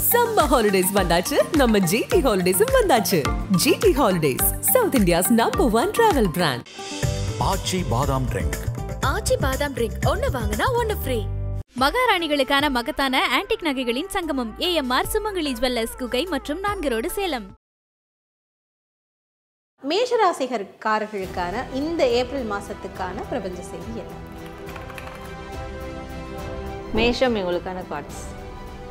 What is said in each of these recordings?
Summer holidays vandachu, நம்ம GT Holidays vandachu. GT Holidays, South India's #1 travel brand. ஆச்சி Badam drink. ஆச்சி Badam drink ஒன்னு வாங்குனா ஒன்னு free. மகாராணிகளுக்கான மகத்தான ஆன்டிக் நகைகளின் சங்கமம் AMR சுமங்கலி ஜுவல்லர்ஸ் குகை மற்றும் 4 ரோடு சேலம். மேஷராசிக்காரர்களுக்கான இந்த ஏப்ரல் மாசத்துக்கான பிரபஞ்ச செய்தி என்ன? மேஷம் இவங்களுக்கான கார்ட்ஸ்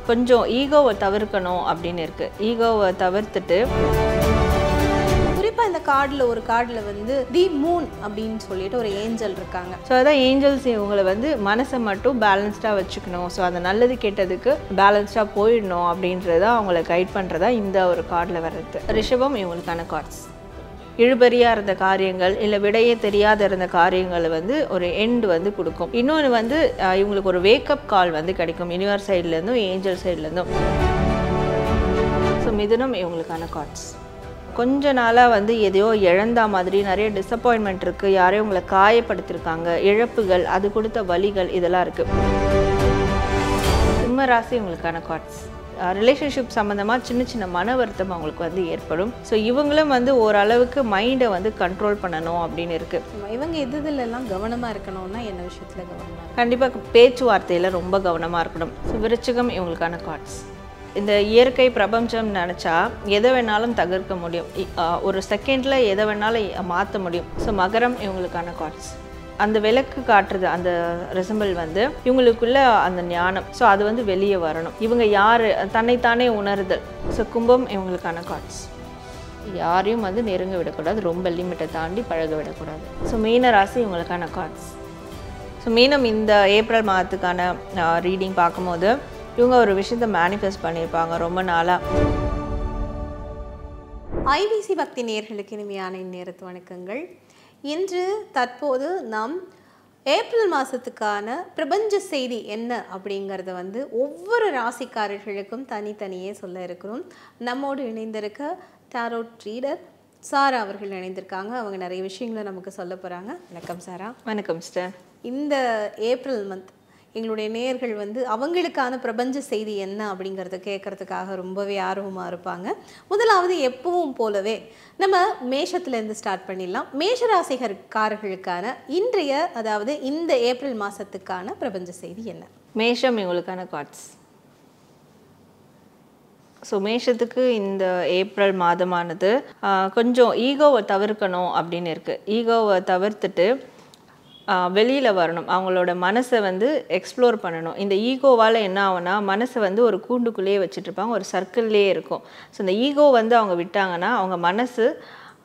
கொஞ்சம் ஈகோவை தவிர்க்கணும் அப்படின்னு இருக்கு. ஈகோவை தவிர்த்துட்டு குறிப்பா இந்த ஒரு கார்டில் வந்து தி மூன் அப்படின்னு சொல்லிட்டு ஒரு ஏஞ்சல் இருக்காங்க. ஸோ அதான் ஏஞ்சல்ஸ் இவங்களை வந்து மனசை மட்டும் பேலன்ஸ்டாக வச்சுக்கணும். ஸோ அந்த நல்லது கெட்டதுக்கு பேலன்ஸ்டாக போயிடணும் அப்படின்றத அவங்கள கைட் பண்ணுறதா இந்த ஒரு கார்டில் வர்றது. ரிஷபம் இவங்களுக்கான கார்ட்ஸ் இழுபறியாக இருந்த காரியங்கள் இல்லை விடையே தெரியாத இருந்த காரியங்களை வந்து ஒரு எண்ட் வந்து கொடுக்கும். இன்னொன்று வந்து இவங்களுக்கு ஒரு வேக்கப் கால் வந்து கிடைக்கும் யூனிவர்ஸ் சைட்லேருந்தும் ஏஞ்சல் சைட்லேருந்தும். ஸோ மிதுனம் இவங்களுக்கான கார்ட்ஸ் கொஞ்ச நாளாக வந்து எதையோ இழந்த மாதிரி நிறைய டிசப்பாயின்மெண்ட் இருக்குது. யாரையும் உங்களை காயப்படுத்திருக்காங்க, இழப்புகள், அது கொடுத்த வலிகள் இதெல்லாம் இருக்குது. சிம்ம ராசி இவங்களுக்கான கார்ட்ஸ் ரிலேஷன்ஷிப் சம்மந்தமாக சின்ன சின்ன மன வருத்தம் அவங்களுக்கு வந்து ஏற்படும். ஸோ இவங்களும் வந்து ஓரளவுக்கு மைண்டை வந்து கண்ட்ரோல் பண்ணணும் அப்படின்னு இருக்குது. இவங்க எதுலெல்லாம் கவனமாக இருக்கணும்னா என்ன விஷயத்தில் கவனமாக? கண்டிப்பாக பேச்சுவார்த்தையில் ரொம்ப கவனமாக இருக்கணும். ஸோ விருச்சிகம் இவங்களுக்கான கார்ட்ஸ் இந்த இயற்கை பிரபஞ்சம் நினச்சா எதை வேணாலும் தகர்க்க முடியும், ஒரு செகண்டில் எதை வேணாலும் மாற்ற முடியும். ஸோ மகரம் இவங்களுக்கான கார்ட்ஸ் அந்த விளக்கு காட்டுறது அந்த ரெசம்பிள் வந்து இவங்களுக்குள்ள அந்த ஞானம். ஸோ அது வந்து வெளியே வரணும். இவங்க யார் தன்னைத்தானே உணருதல். ஸோ கும்பம் இவங்களுக்கான கார்ட்ஸ் யாரையும் வந்து நெருங்க விடக்கூடாது, ரொம்ப லிமிட்டை தாண்டி பழக விடக்கூடாது. ஸோ மீன ராசி இவங்களுக்கான கார்ட்ஸ். ஸோ மீனம் இந்த ஏப்ரல் மாதத்துக்கான ரீடிங் பார்க்கும்போது இவங்க ஒரு விஷயத்தை மேனிஃபெஸ்ட் பண்ணியிருப்பாங்க ரொம்ப நாளாக. ஐபிசி பக்தி நேயர்களுக்கு இனிமையான இந்நேரத்து வணக்கங்கள். இன்று தற்போது நாம் ஏப்ரல் மாதத்துக்கான பிரபஞ்ச செய்தி என்ன அப்படிங்கிறத வந்து ஒவ்வொரு ராசிக்காரர்களுக்கும் தனித்தனியே சொல்ல இருக்கிறோம். நம்மோடு இணைந்திருக்க டாரோட் ரீடர் சாரா அவர்கள் இணைந்திருக்காங்க. அவங்க நிறைய விஷயங்களை நமக்கு சொல்ல போகிறாங்க. வணக்கம் சாரா. வணக்கம் சிஸ்டர். இந்த ஏப்ரல் மந்த் எங்களுடைய நேயர்கள் வந்து அவங்களுக்கான பிரபஞ்ச செய்தி என்ன அப்படிங்கிறத கேட்கறதுக்காக ரொம்பவே ஆர்வமாக இருப்பாங்க. முதலாவது எப்பவும் போலவே நம்ம மேஷத்துலேருந்து ஸ்டார்ட் பண்ணிடலாம். மேஷராசிக்காரர்களுக்கான இன்றைய அதாவது இந்த ஏப்ரல் மாதத்துக்கான பிரபஞ்ச செய்தி என்ன? மேஷம் இவங்களுக்கான கார்ட்ஸ். ஸோ மேஷத்துக்கு இந்த ஏப்ரல் மாதமானது கொஞ்சம் ஈகோவை தவிர்க்கணும் அப்படின்னு இருக்குது. ஈகோவை தவிர்த்துட்டு வெளியில் வரணும், அவங்களோட மனசை வந்து எக்ஸ்ப்ளோர் பண்ணணும். இந்த ஈகோவால் என்ன ஆகும்னா மனசை வந்து ஒரு கூண்டுக்குள்ளேயே வச்சுட்ருப்பாங்க, ஒரு சர்க்கிள்லேயே இருக்கும். ஸோ இந்த ஈகோ வந்து அவங்க விட்டாங்கன்னா அவங்க மனசு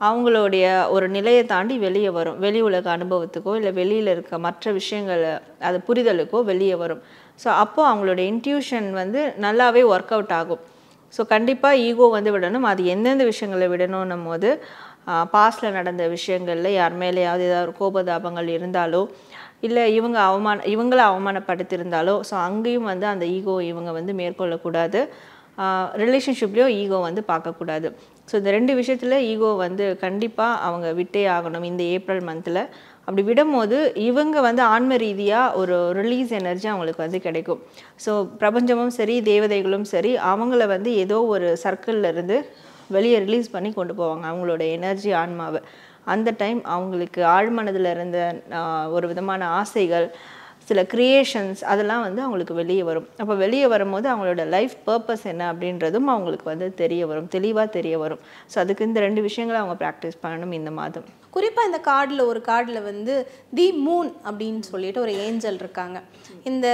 அவங்களுடைய ஒரு நிலையை தாண்டி வெளியே வரும். வெளி உலக அனுபவத்துக்கோ இல்லை வெளியில் இருக்க மற்ற விஷயங்களை அது புரிதலுக்கோ வெளியே வரும். ஸோ அப்போது அவங்களோட இன்ட்யூஷன் வந்து நல்லாவே ஒர்க் அவுட் ஆகும். ஸோ கண்டிப்பாக ஈகோ வந்து விடணும். அது எந்தெந்த விஷயங்களை விடணும்னும் போது பாஸ்டில் நடந்த விஷயங்களில் யார் மேலேயாவது ஏதாவது ஒரு கோபதாபங்கள் இருந்தாலோ இல்லை இவங்களை அவமானப்படுத்தியிருந்தாலோ ஸோ அங்கேயும் வந்து அந்த ஈகோ இவங்க வந்து மேற்கொள்ளக்கூடாது. ரிலேஷன்ஷிப்லேயும் ஈகோ வந்து பார்க்கக்கூடாது. ஸோ இந்த 2 விஷயத்தில் ஈகோ வந்து கண்டிப்பாக அவங்க விட்டே ஆகணும் இந்த ஏப்ரல் மந்தில். அப்படி விடும்போது இவங்க வந்து ஆன்ம ரீதியாக ஒரு ரிலீஸ் எனர்ஜி அவங்களுக்கு வந்து கிடைக்கும். ஸோ பிரபஞ்சமும் சரி தேவதைகளும் சரி அவங்கள வந்து ஏதோ ஒரு சர்க்கிளில் இருந்து வெளியே ரிலீஸ் பண்ணி கொண்டு போவாங்க அவங்களோட எனர்ஜி ஆன்மாவை. அந்த டைம் அவங்களுக்கு ஆழ்மனதில் இருந்த ஒரு விதமான ஆசைகள், சில கிரியேஷன்ஸ் அதெல்லாம் வந்து அவங்களுக்கு வெளியே வரும். அப்போ வெளியே வரும்போது அவங்களோட லைஃப் பர்பஸ் என்ன அப்படின்றதும் அவங்களுக்கு வந்து தெரிய வரும், தெளிவாக தெரிய வரும். ஸோ அதுக்கு இந்த 2 விஷயங்களை அவங்க ப்ராக்டிஸ் பண்ணணும் இந்த மாதம். குறிப்பாக இந்த கார்டில் வந்து தி மூன் அப்படின்னு சொல்லிட்டு ஒரு ஏஞ்சல் இருக்காங்க. இந்த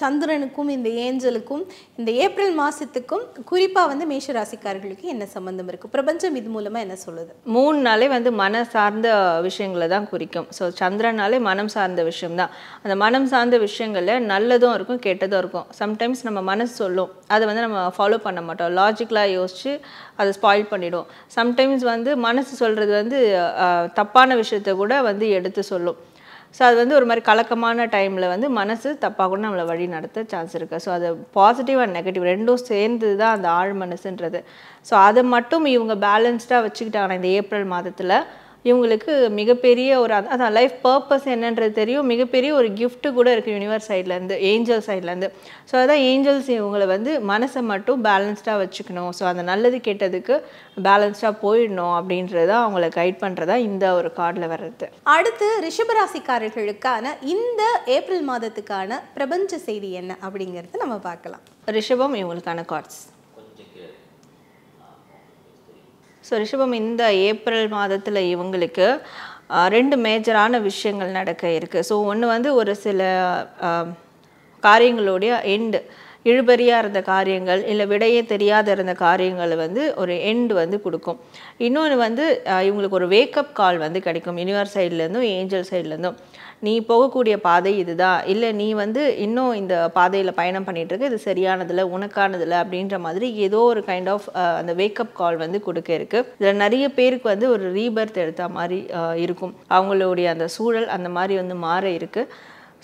சந்திரனுக்கும் இந்த ஏஞ்சலுக்கும் இந்த ஏப்ரல் மாதத்துக்கும் குறிப்பாக வந்து மேஷராசிக்காரர்களுக்கு என்ன சம்மந்தம் இருக்குது? பிரபஞ்சம் இது மூலமாக என்ன சொல்லுது? மூணுனாலே வந்து மன சார்ந்த விஷயங்களை தான் குறிக்கும். ஸோ சந்திரனாலே மனம் சார்ந்த விஷயம்தான். அந்த மனம் சார்ந்த விஷயங்களில் நல்லதும் இருக்கும் கெட்டதும் இருக்கும். சம்டைம்ஸ் நம்ம மனசு சொல்லும், அதை வந்து நம்ம ஃபாலோ பண்ண மாட்டோம், லாஜிக்கலாக யோசித்து அதை ஸ்பாயில் பண்ணிவிடும். சம்டைம்ஸ் வந்து மனசு சொல்கிறது வந்து தப்பான விஷயத்தை கூட வந்து எடுத்து சொல்லும். ஸோ அது வந்து ஒரு மாதிரி கலக்கமான டைமில் வந்து மனசு தப்பாக கூட நம்மளை வழி நடத்த சான்ஸ் இருக்குது. ஸோ அது பாசிட்டிவ் அண்ட் நெகட்டிவ் ரெண்டும் சேர்ந்து தான் அந்த ஆழ் மனசுன்றது. ஸோ அதை மட்டும் இவங்க பேலன்ஸ்டாக வச்சுக்கிட்டாங்கன்னா இந்த ஏப்ரல் மாதத்தில் இவங்களுக்கு மிகப்பெரிய ஒரு அதான் லைஃப் பர்பஸ் என்னன்றது தெரியும், மிகப்பெரிய ஒரு gift கூட இருக்குது யூனிவர்ஸ் சைட்லேருந்து, ஏஞ்சல் சைட்லேருந்து. ஸோ அதான் ஏஞ்சல்ஸ் இவங்களை வந்து மனசை மட்டும் பேலன்ஸ்டாக வச்சுக்கணும், ஸோ அந்த நல்லது கெட்டதுக்கு பேலன்ஸ்டாக போயிடணும் அப்படின்றத அவங்கள கைட் பண்ணுறதா இந்த ஒரு கார்டில் வர்றது. அடுத்து ரிஷபராசிக்காரர்களுக்கான இந்த ஏப்ரல் மாதத்துக்கான பிரபஞ்ச செய்தி என்ன அப்படிங்கிறது நம்ம பார்க்கலாம். ரிஷபம் இவங்களுக்கான கார்ட்ஸ். ஸோ ரிஷபம் இந்த ஏப்ரல் மாதத்தில் இவங்களுக்கு 2 மேஜரான விஷயங்கள் நடக்க இருக்குது. ஸோ ஒன்று வந்து ஒரு சில காரியங்களுடைய எண்டு, இழுபறியாக இருந்த காரியங்கள் இல்லை விடையே தெரியாத இருந்த காரியங்களை வந்து ஒரு எண்டு வந்து கொடுக்கும். இன்னொன்று வந்து இவங்களுக்கு ஒரு வேக்கப் கால் வந்து கிடைக்கும் யூனிவர்ஸ் சைட்லேருந்தும் ஏஞ்சல் சைட்லேருந்தும். நீ போகக்கூடிய பாதை இதுதான், இல்லை நீ வந்து இன்னும் இந்த பாதையில் பயணம் பண்ணிகிட்ருக்கு, இது சரியானதில்லை, உனக்கானதில்லை அப்படின்ற மாதிரி ஏதோ ஒரு கைண்ட் ஆஃப் அந்த வேக்கப் கால் வந்து கொடுக்க இருக்குது. இதில் நிறைய பேருக்கு வந்து ஒரு ரீபர்த் எடுத்த மாதிரி இருக்கும், அவங்களுடைய அந்த சூழல் அந்த மாதிரி வந்து மாற இருக்குது.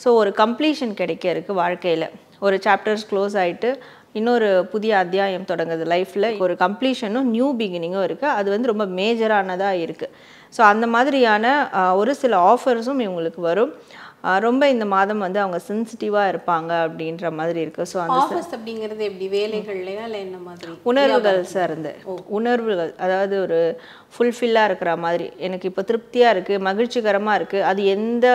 ஸோ ஒரு கம்ப்ளீஷன் கிடைக்க இருக்குது வாழ்க்கையில், ஒரு சாப்டர்ஸ் க்ளோஸ் ஆகிட்டு இன்னொரு புதிய அத்தியாயம் தொடங்குது லைஃப்பில், ஒரு கம்ப்ளீஷனும் நியூ பிகினிங்கும் இருக்குது. அது வந்து ரொம்ப மேஜரானதாக இருக்குது. ஸோ அந்த மாதிரியான ஒரு சில ஆஃபர்ஸும் இவங்களுக்கு வரும். ரொம்ப இந்த மாதம் வந்து அவங்க சென்சிட்டிவாக இருப்பாங்க அப்படின்ற மாதிரி இருக்குது. ஸோ அந்த ஆஃபர்ஸ் அப்படிங்கிறது எப்படி, வேலைகள்லையா இல்லை என்ன மாதிரி? உணர்வுகள் சார்ந்து, உணர்வுகள், அதாவது ஒரு ஃபுல்ஃபில்லாக இருக்கிற மாதிரி, எனக்கு இப்போ திருப்தியாக இருக்குது, மகிழ்ச்சிகரமாக இருக்குது, அது எந்த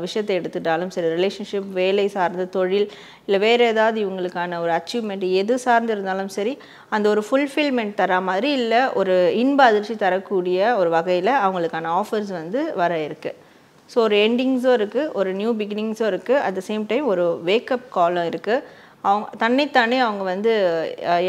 விஷயத்தை எடுத்துட்டாலும் சரி, ரிலேஷன்ஷிப், வேலை சார்ந்த, தொழில், இல்லை வேறு ஏதாவது இவங்களுக்கான ஒரு அச்சீவ்மெண்ட் எது சார்ந்து இருந்தாலும் சரி, அந்த ஒரு ஃபுல்ஃபில்மெண்ட் தர மாதிரி இல்லை ஒரு இன்ப அதிர்ச்சி தரக்கூடிய ஒரு வகையில் அவங்களுக்கான ஆஃபர்ஸ் வந்து வர இருக்குது. ஸோ ஒரு எண்டிங்ஸும் இருக்குது, ஒரு நியூ பிகினிங்ஸும் இருக்குது, அட் த சேம் டைம் ஒரு வேக்கப் காலும் இருக்குது. அவங்க தன்னைத்தானே அவங்க வந்து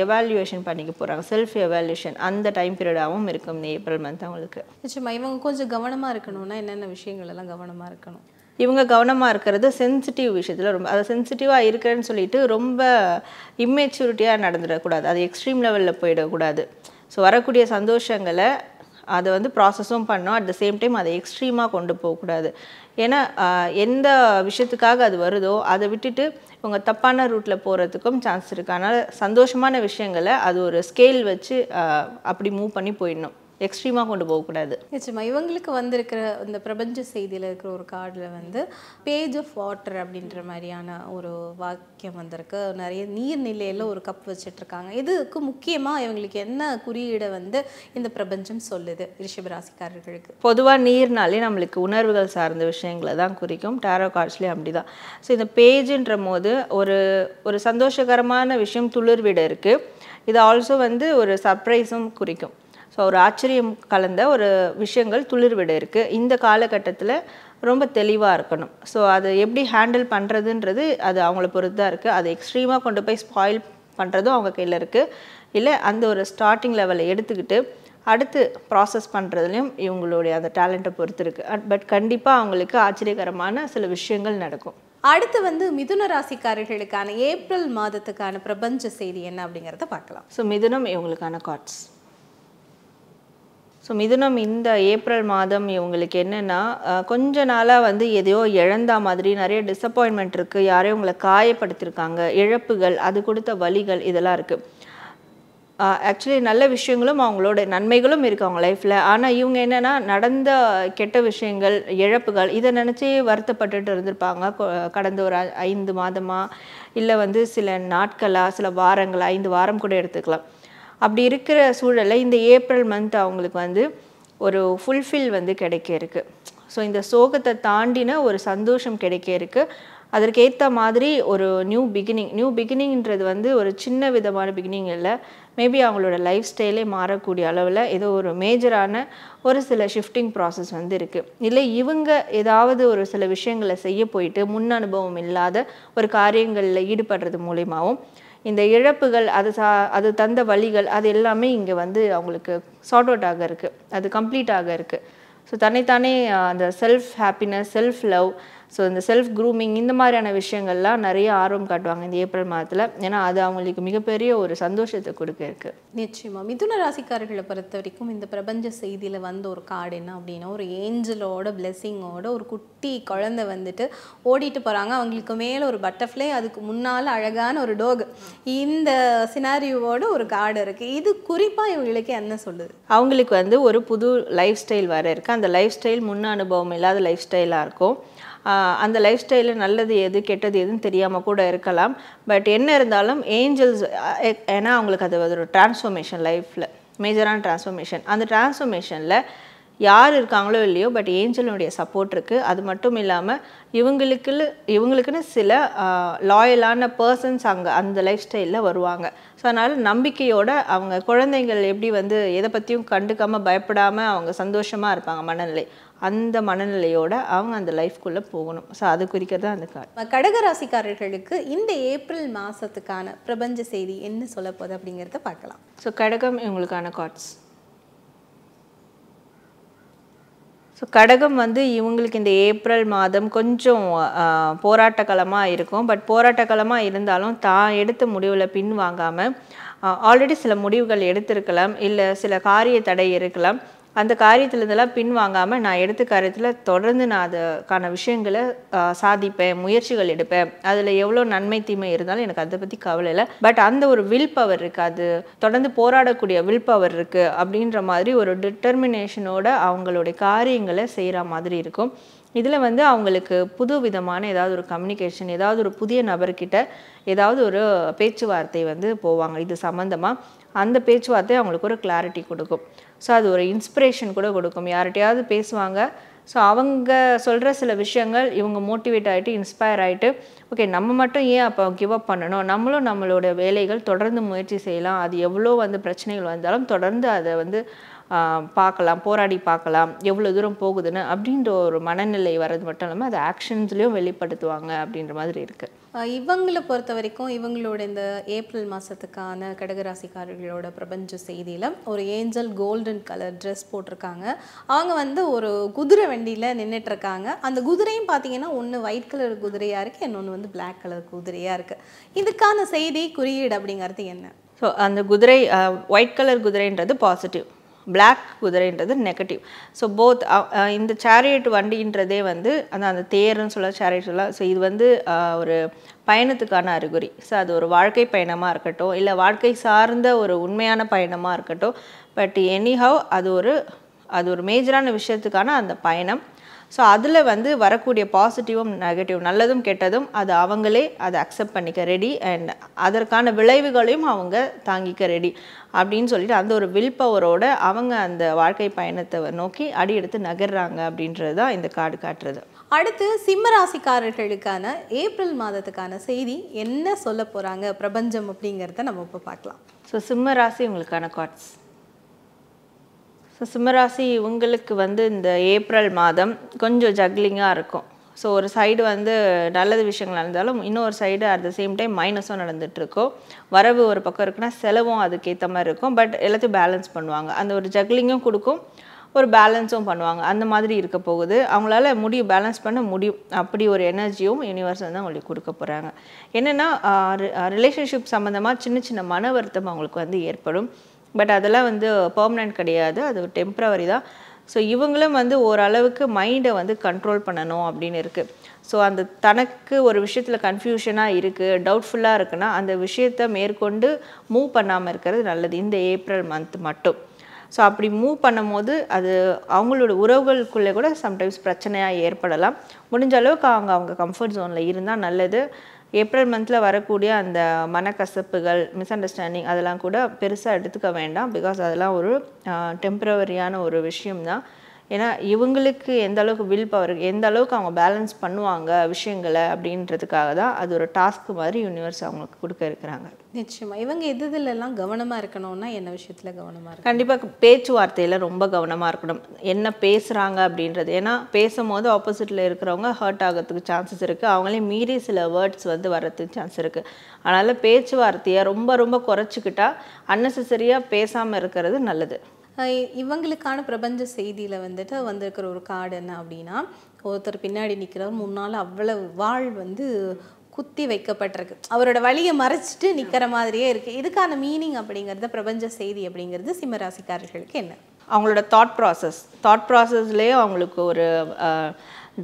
எவால்யூவேஷன் பண்ணிக்க போகிறாங்க, செல்ஃப் எவால்யூஷன் அந்த டைம் பீரியடாகவும் இருக்கும் இந்த ஏப்ரல் மந்த் அவங்களுக்கு. நிச்சயமா இவங்க கொஞ்சம் கவனமாக இருக்கணும்னா என்னென்ன விஷயங்கள் எல்லாம் கவனமாக இருக்கணும்? இவங்க கவனமாக இருக்கிறது சென்சிட்டிவ் விஷயத்தில் ரொம்ப, அது சென்சிட்டிவாக இருக்கிறேன்னு சொல்லிட்டு ரொம்ப இம்மெச்சூரிட்டியாக நடந்துடக்கூடாது, அது எக்ஸ்ட்ரீம் லெவலில் போயிடக்கூடாது. ஸோ வரக்கூடிய சந்தோஷங்களை அதை வந்து ப்ராசஸும் பண்ணோம், அட் த சேம் டைம் அதை எக்ஸ்ட்ரீமாக கொண்டு போகக்கூடாது. ஏன்னா எந்த விஷயத்துக்காக அது வருதோ அதை விட்டுட்டு இவங்க தப்பான ரூட்டில் போகிறதுக்கும் சான்ஸ் இருக்குது. அதனால் சந்தோஷமான விஷயங்களை அது ஒரு ஸ்கேல் வச்சு அப்படி மூவ் பண்ணி போயிடணும், எக்ஸ்ட்ரீமாக கொண்டு போகக்கூடாது. நிச்சயமா இவங்களுக்கு வந்திருக்கிற இந்த பிரபஞ்ச செய்தியில் இருக்கிற ஒரு கார்டில் வந்து பேஜ் ஆஃப் வாட்டர் அப்படின்ற மாதிரியான ஒரு வாக்கியம் வந்திருக்கு. நிறைய நீர்நிலையில் ஒரு கப் வச்சிட்ருக்காங்க. இதுக்கு முக்கியமாக இவங்களுக்கு என்ன குறியீடை வந்து இந்த பிரபஞ்சம் சொல்லுது ரிஷபராசிக்காரர்களுக்கு? பொதுவாக நீர்னாலே நம்மளுக்கு உணர்வுகள் சார்ந்த விஷயங்களை தான் குறிக்கும், டேரோ கார்ட்ஸ்லேயும் அப்படி தான். ஸோ இந்த பேஜுன்ற போது ஒரு சந்தோஷகரமான விஷயம் துளிர்விட இருக்குது. இது ஆல்சோ வந்து ஒரு சர்ப்ரைஸும் குறிக்கும். ஸோ ஒரு ஆச்சரியம் கலந்த ஒரு விஷயங்கள் துளிர்விட இருக்குது. இந்த காலகட்டத்தில் ரொம்ப தெளிவாக இருக்கணும். ஸோ அதை எப்படி ஹேண்டில் பண்ணுறதுன்றது அது அவங்கள பொறுத்து தான் இருக்குது. அதை எக்ஸ்ட்ரீமாக கொண்டு போய் ஸ்பாயில் பண்ணுறதும் அவங்க கையில் இருக்குது, இல்லை அந்த ஒரு ஸ்டார்டிங் லெவலில் எடுத்துக்கிட்டு அடுத்து ப்ராசஸ் பண்ணுறதுலையும் இவங்களுடைய அந்த டேலண்ட்டை பொறுத்து இருக்குது. பட் கண்டிப்பாக அவங்களுக்கு ஆச்சரியகரமான சில விஷயங்கள் நடக்கும். அடுத்து வந்து மிதுன ராசிக்காரர்களுக்கான ஏப்ரல் மாதத்துக்கான பிரபஞ்ச செய்தி என்ன அப்படிங்கிறத பார்க்கலாம். ஸோ மிதுனம் இவங்களுக்கான கார்ட்ஸ். ஸோ மிதுனம் இந்த ஏப்ரல் மாதம் இவங்களுக்கு என்னென்னா, கொஞ்ச நாளாக வந்து எதையோ இழந்த மாதிரி நிறைய டிசப்பாயின்மெண்ட் இருக்குது, யாரையும் உங்களை காயப்படுத்தியிருக்காங்க, இழப்புகள், அது கொடுத்த வலிகள் இதெல்லாம் இருக்குது. ஆக்சுவலி நல்ல விஷயங்களும் அவங்களோட நன்மைகளும் இருக்குது அவங்க லைஃப்பில். ஆனால் இவங்க என்னென்னா நடந்த கெட்ட விஷயங்கள், இழப்புகள் இதை நினச்சி வருத்தப்பட்டுட்டு இருந்திருப்பாங்க கடந்த ஒரு 5 மாதமாக, இல்லை வந்து சில நாட்களாக, சில வாரங்களாக, 5 வாரம் கூட எடுத்துக்கலாம். அப்படி இருக்கிற சூழலில் இந்த ஏப்ரல் மந்த் அவங்களுக்கு வந்து ஒரு ஃபுல்ஃபில் வந்து கிடைக்க இருக்குது. ஸோ இந்த சோகத்தை தாண்டின ஒரு சந்தோஷம் கிடைக்க இருக்குது. அதற்கேற்ற மாதிரி ஒரு நியூ பிகினிங்ன்றது வந்து ஒரு சின்ன விதமான பிகினிங் இல்லை, மேபி அவங்களோட லைஃப் ஸ்டைலே மாறக்கூடிய அளவில் ஏதோ ஒரு மேஜரான ஒரு சில ஷிஃப்டிங் ப்ராசஸ் வந்து இருக்குது. இல்லை இவங்க ஏதாவது ஒரு சில விஷயங்களை செய்ய போயிட்டு முன் அனுபவம் இல்லாத ஒரு காரியங்களில் ஈடுபடுறது மூலியமாகவும் இந்த இழப்புகள், அது தந்த வலிகள், அது எல்லாமே இங்கே வந்து அவங்களுக்கு சார்ட் அவுட் ஆக இருக்குது, அது கம்ப்ளீட் ஆக இருக்குது. ஸோ தன்னைத்தானே அந்த self happiness, self love, so இந்த செல்ஃப் க்ரூமிங் இந்த மாதிரியான விஷயங்கள்லாம் நிறைய ஆர்வம் காட்டுவாங்க இந்த ஏப்ரல் மாதத்தில். ஏன்னா அது அவங்களுக்கு மிகப்பெரிய ஒரு சந்தோஷத்தை கொடுக்க இருக்கு. நிச்சயமா மிதுன ராசிக்காரர்களை பொறுத்த வரைக்கும் இந்த பிரபஞ்ச செய்தியில் வந்த ஒரு கார்டு என்ன அப்படின்னா, ஒரு ஏஞ்சலோட பிளெஸிங்கோட ஒரு குட்டி குழந்தை வந்துட்டு ஓடிட்டு போகிறாங்க. அவங்களுக்கு மேலே ஒரு பட்டர்ஃப்ளை, அதுக்கு முன்னால் அழகான ஒரு டோக். இந்த சினாரியோவோட ஒரு கார்டு இருக்குது. இது குறிப்பாக இவங்களுக்கு என்ன சொல்லுது? அவங்களுக்கு வந்து ஒரு புது லைஃப் ஸ்டைல் வர இருக்குது. அந்த லைஃப் ஸ்டைல் முன்ன அனுபவம் இல்லாத லைஃப் ஸ்டைலாக இருக்கும். அந்த லைஃப் ஸ்டைலில் நல்லது எது கெட்டது எதுன்னு தெரியாமல் கூட இருக்கலாம். பட் என்ன இருந்தாலும் ஏஞ்சல்ஸ், ஏன்னா அவங்களுக்கு அது ஒரு டிரான்ஸ்ஃபர்மேஷன், லைஃப்பில் மேஜரான டிரான்ஸ்ஃபர்மேஷன். அந்த டிரான்ஸ்ஃபர்மேஷனில் யார் இருக்காங்களோ இல்லையோ பட் ஏஞ்சலுடைய சப்போர்ட் இருக்குது. அது மட்டும் இல்லாமல் இவங்களுக்குன்னு சில லாயலான பர்சன்ஸ் அங்கே அந்த லைஃப் ஸ்டைலில் வருவாங்க. ஸோ அதனால் நம்பிக்கையோடு அவங்க குழந்தைங்கள் எப்படி வந்து எதை பற்றியும் கண்டுக்காமல் பயப்படாமல் அவங்க சந்தோஷமாக இருப்பாங்க மனநிலை, அந்த மனநிலையோடு அவங்க அந்த லைஃப்குள்ளே போகணும். ஸோ அது குறிக்கிறது தான் அந்த கார்டு. கடகராசிக்காரர்களுக்கு இந்த ஏப்ரல் மாதத்துக்கான பிரபஞ்ச செய்தி என்ன சொல்ல போகுது அப்படிங்கிறத பார்க்கலாம். ஸோ கடகம் இவங்களுக்கான கார்ட்ஸ். ஸோ கடகம் வந்து இவங்களுக்கு இந்த ஏப்ரல் மாதம் கொஞ்சம் போராட்டக்காலமாக இருக்கும். பட் போராட்டக்காலமாக இருந்தாலும் தான் எடுத்த முடிவில் பின் வாங்காமல், ஆல்ரெடி சில முடிவுகள் எடுத்திருக்கலாம், இல்லை சில காரிய தடை இருக்கலாம், அந்த காரியத்திலேருந்தெல்லாம் பின் வாங்காமல் நான் எடுத்த காரியத்தில் தொடர்ந்து நான் அதுக்கான விஷயங்களை சாதிப்பேன், முயற்சிகள் எடுப்பேன். அதில் எவ்வளோ நன்மை தீமை இருந்தாலும் எனக்கு அதை பற்றி கவலை இல்லை. பட் அந்த ஒரு வில் பவர் இருக்குது, அது தொடர்ந்து போராடக்கூடிய வில் பவர் இருக்குது. அப்படின்ற மாதிரி ஒரு டிட்டர்மினேஷனோட அவங்களுடைய காரியங்களை செய்கிற மாதிரி இருக்கும். இதில் வந்து அவங்களுக்கு புது விதமான ஏதாவது ஒரு கம்யூனிகேஷன், ஏதாவது ஒரு புதிய நபர்கிட்ட ஏதாவது ஒரு பேச்சுவார்த்தை வந்து போவாங்க இது சம்மந்தமாக. அந்த பேச்சுவார்த்தை அவங்களுக்கு ஒரு கிளாரிட்டி கொடுக்கும். ஸோ அது ஒரு இன்ஸ்பிரேஷன் கூட கொடுக்கும். யார்கிட்டையாவது பேசுவாங்க, ஸோ அவங்க சொல்கிற சில விஷயங்கள் இவங்க மோட்டிவேட் ஆகிட்டு இன்ஸ்பயர் ஆகிட்டு, ஓகே நம்ம மட்டும் ஏன் அப்போ கிவ் அப் பண்ணணும், நம்மளும் நம்மளோட வேலைகள் தொடர்ந்து முயற்சி செய்யலாம், அது எவ்வளோ வந்து பிரச்சனைகள் வந்தாலும் தொடர்ந்து அதை வந்து பார்க்கலாம், போராடி பார்க்கலாம் எவ்வளோ தூரம் போகுதுன்னு அப்படின்ற ஒரு மனநிலை வர்றது மட்டும் இல்லாமல் அது ஆக்ஷன்ஸ்லேயும் வெளிப்படுத்துவாங்க அப்படின்ற மாதிரி இருக்குது. இவங்களை பொறுத்த வரைக்கும் இவங்களோட இந்த ஏப்ரல் மாதத்துக்கான கடகராசிக்காரர்களோட பிரபஞ்ச செய்தியில் ஒரு ஏஞ்சல் கோல்டன் கலர் ட்ரெஸ் போட்டிருக்காங்க. அவங்க வந்து ஒரு குதிரை வண்டியில் நின்றுட்டுருக்காங்க. அந்த குதிரையும் பார்த்தீங்கன்னா ஒன்று ஒயிட் கலர் குதிரையாக இருக்குது, இன்னொன்று வந்து பிளாக் கலர் குதிரையாக இருக்குது. இதுக்கான செய்தி குறியீடு அப்படிங்கிறது என்ன? ஸோ அந்த குதிரை ஒயிட் கலர் குதிரைன்றது பாசிட்டிவ், பிளாக் குதிரைன்றது நெகட்டிவ். ஸோ போத் இந்த சேரியட் வண்டின்றதே வந்து அந்த தேர்ன்னு சொல்ல சேரியட் சொல்ல, ஸோ இது வந்து ஒரு பயணத்துக்கான அறிகுறி. ஸோ அது ஒரு வாழ்க்கை பயணமாக இருக்கட்டும், இல்லை வாழ்க்கை சார்ந்த ஒரு உண்மையான பயணமாக இருக்கட்டும், பட் எனிஹவ் அது ஒரு மேஜரான விஷயத்துக்கான அந்த பயணம். ஸோ அதில் வந்து வரக்கூடிய பாசிட்டிவும் நெகட்டிவ், நல்லதும் கெட்டதும் அது அவங்களே அதை அக்செப்ட் பண்ணிக்க ரெடி, அண்ட் அதற்கான விளைவுகளையும் அவங்க தாங்கிக்க ரெடி அப்படின்னு சொல்லிட்டு அந்த ஒரு வில் பவரோட அவங்க அந்த வாழ்க்கை பயணத்தை நோக்கி அடி எடுத்து நகர்றாங்க அப்படின்றது தான் இந்த கார்டு காட்டுறது. அடுத்து சிம்ம ராசிக்காரர்களுக்கான ஏப்ரல் மாதத்துக்கான செய்தி என்ன சொல்ல போகிறாங்க பிரபஞ்சம் அப்படிங்கிறத நம்ம இப்போ பார்க்கலாம். ஸோ சிம்ம ராசி உங்களுக்கான கார்ட்ஸ். ஸோ சிம்மராசி இவங்களுக்கு வந்து இந்த ஏப்ரல் மாதம் கொஞ்சம் ஜக்லிங்காக இருக்கும். ஸோ ஒரு சைடு வந்து நல்லது விஷயங்கள் நடந்தாலும் இன்னொரு side at the same time மைனஸும் நடந்துகிட்ருக்கோம். வரவு ஒரு பக்கம் இருக்குன்னா செலவும் அதுக்கேற்ற மாதிரி இருக்கும். பட் எல்லாத்தையும் பேலன்ஸ் பண்ணுவாங்க, அந்த ஒரு ஜக்லிங்கும் கொடுக்கும், ஒரு பேலன்ஸும் பண்ணுவாங்க. அந்த மாதிரி இருக்க போகுது. அவங்களால முடியும், பேலன்ஸ் பண்ண முடியும். அப்படி ஒரு எனர்ஜியும் யூனிவர்ஸ் வந்து அவங்களுக்கு கொடுக்க போகிறாங்க. என்னென்னா ரிலேஷன்ஷிப் சம்மந்தமாக சின்ன சின்ன மன வருத்தம் அவங்களுக்கு வந்து ஏற்படும். பட் அதெல்லாம் வந்து பெர்மனன்ட் கிடையாது, அது ஒரு டெம்ப்ரவரி தான். ஸோ இவங்களும் வந்து ஓரளவுக்கு மைண்டை வந்து கண்ட்ரோல் பண்ணணும் அப்படின்னு இருக்குது. ஸோ அந்த தனக்கு ஒரு விஷயத்தில் கன்ஃபியூஷனாக இருக்குது, டவுட்ஃபுல்லாக இருக்குன்னா அந்த விஷயத்தை மேற்கொண்டு மூவ் பண்ணாமல் இருக்கிறது நல்லது இந்த ஏப்ரல் மந்த் மட்டும். ஸோ அப்படி மூவ் பண்ணும் போது அது அவங்களோட உறவுகளுக்குள்ளே கூட சம்டைம்ஸ் பிரச்சனையாக ஏற்படலாம். முடிஞ்ச அளவுக்கு அவங்க கம்ஃபர்ட் ஜோனில் இருந்தால் நல்லது. ஏப்ரல் மந்தில் வரக்கூடிய அந்த மனக்கசப்புகள், மிஸ் அண்டர்ஸ்டாண்டிங் அதெல்லாம் கூட பெருசாக எடுத்துக்க வேண்டாம். பிகாஸ் அதெல்லாம் ஒரு டெம்ப்ரவரியான ஒரு விஷயம்தான். ஏன்னா இவங்களுக்கு எந்த அளவுக்கு வில் பவர், எந்த அளவுக்கு அவங்க பேலன்ஸ் பண்ணுவாங்க விஷயங்களை அப்படின்றதுக்காக தான் அது ஒரு டாஸ்க் மாதிரி யூனிவர்ஸ் அவங்களுக்கு கொடுக்க இருக்கிறாங்க. நிச்சயமாக இவங்க எதுலெல்லாம் கவனமாக இருக்கணும்னா என்ன விஷயத்தில் கவனமாக இருக்கு? கண்டிப்பாக பேச்சுவார்த்தையில் ரொம்ப கவனமாக இருக்கணும், என்ன பேசுகிறாங்க அப்படின்றது. ஏன்னா பேசும்போது ஆப்போசிட்டில் இருக்கிறவங்க ஹர்ட் ஆகிறதுக்கு சான்சஸ் இருக்குது, அவங்களே மீறி சில வேர்ட்ஸ் வந்து வர்றதுக்கு சான்ஸ் இருக்குது. அதனால் பேச்சுவார்த்தையை ரொம்ப ரொம்ப குறைச்சிக்கிட்டா அன்னெசரியாக பேசாமல் இருக்கிறது நல்லது. இவங்களுக்கான பிரபஞ்ச செய்தியில் வந்துட்டு வந்திருக்கிற ஒரு கார்டு என்ன அப்படின்னா, ஒருத்தர் பின்னாடி நிற்கிறவர் முன்னால் அவ்வளவு வாழ் வந்து குத்தி வைக்கப்பட்டிருக்கு. அவரோட வழியை மறைச்சிட்டு நிற்கிற மாதிரியே இருக்குது. இதுக்கான மீனிங் அப்படிங்கிறது, பிரபஞ்ச செய்தி அப்படிங்கிறது சிம்மராசிக்காரர்களுக்கு என்ன? அவங்களோட தாட் ப்ராசஸ்லேயே அவங்களுக்கு ஒரு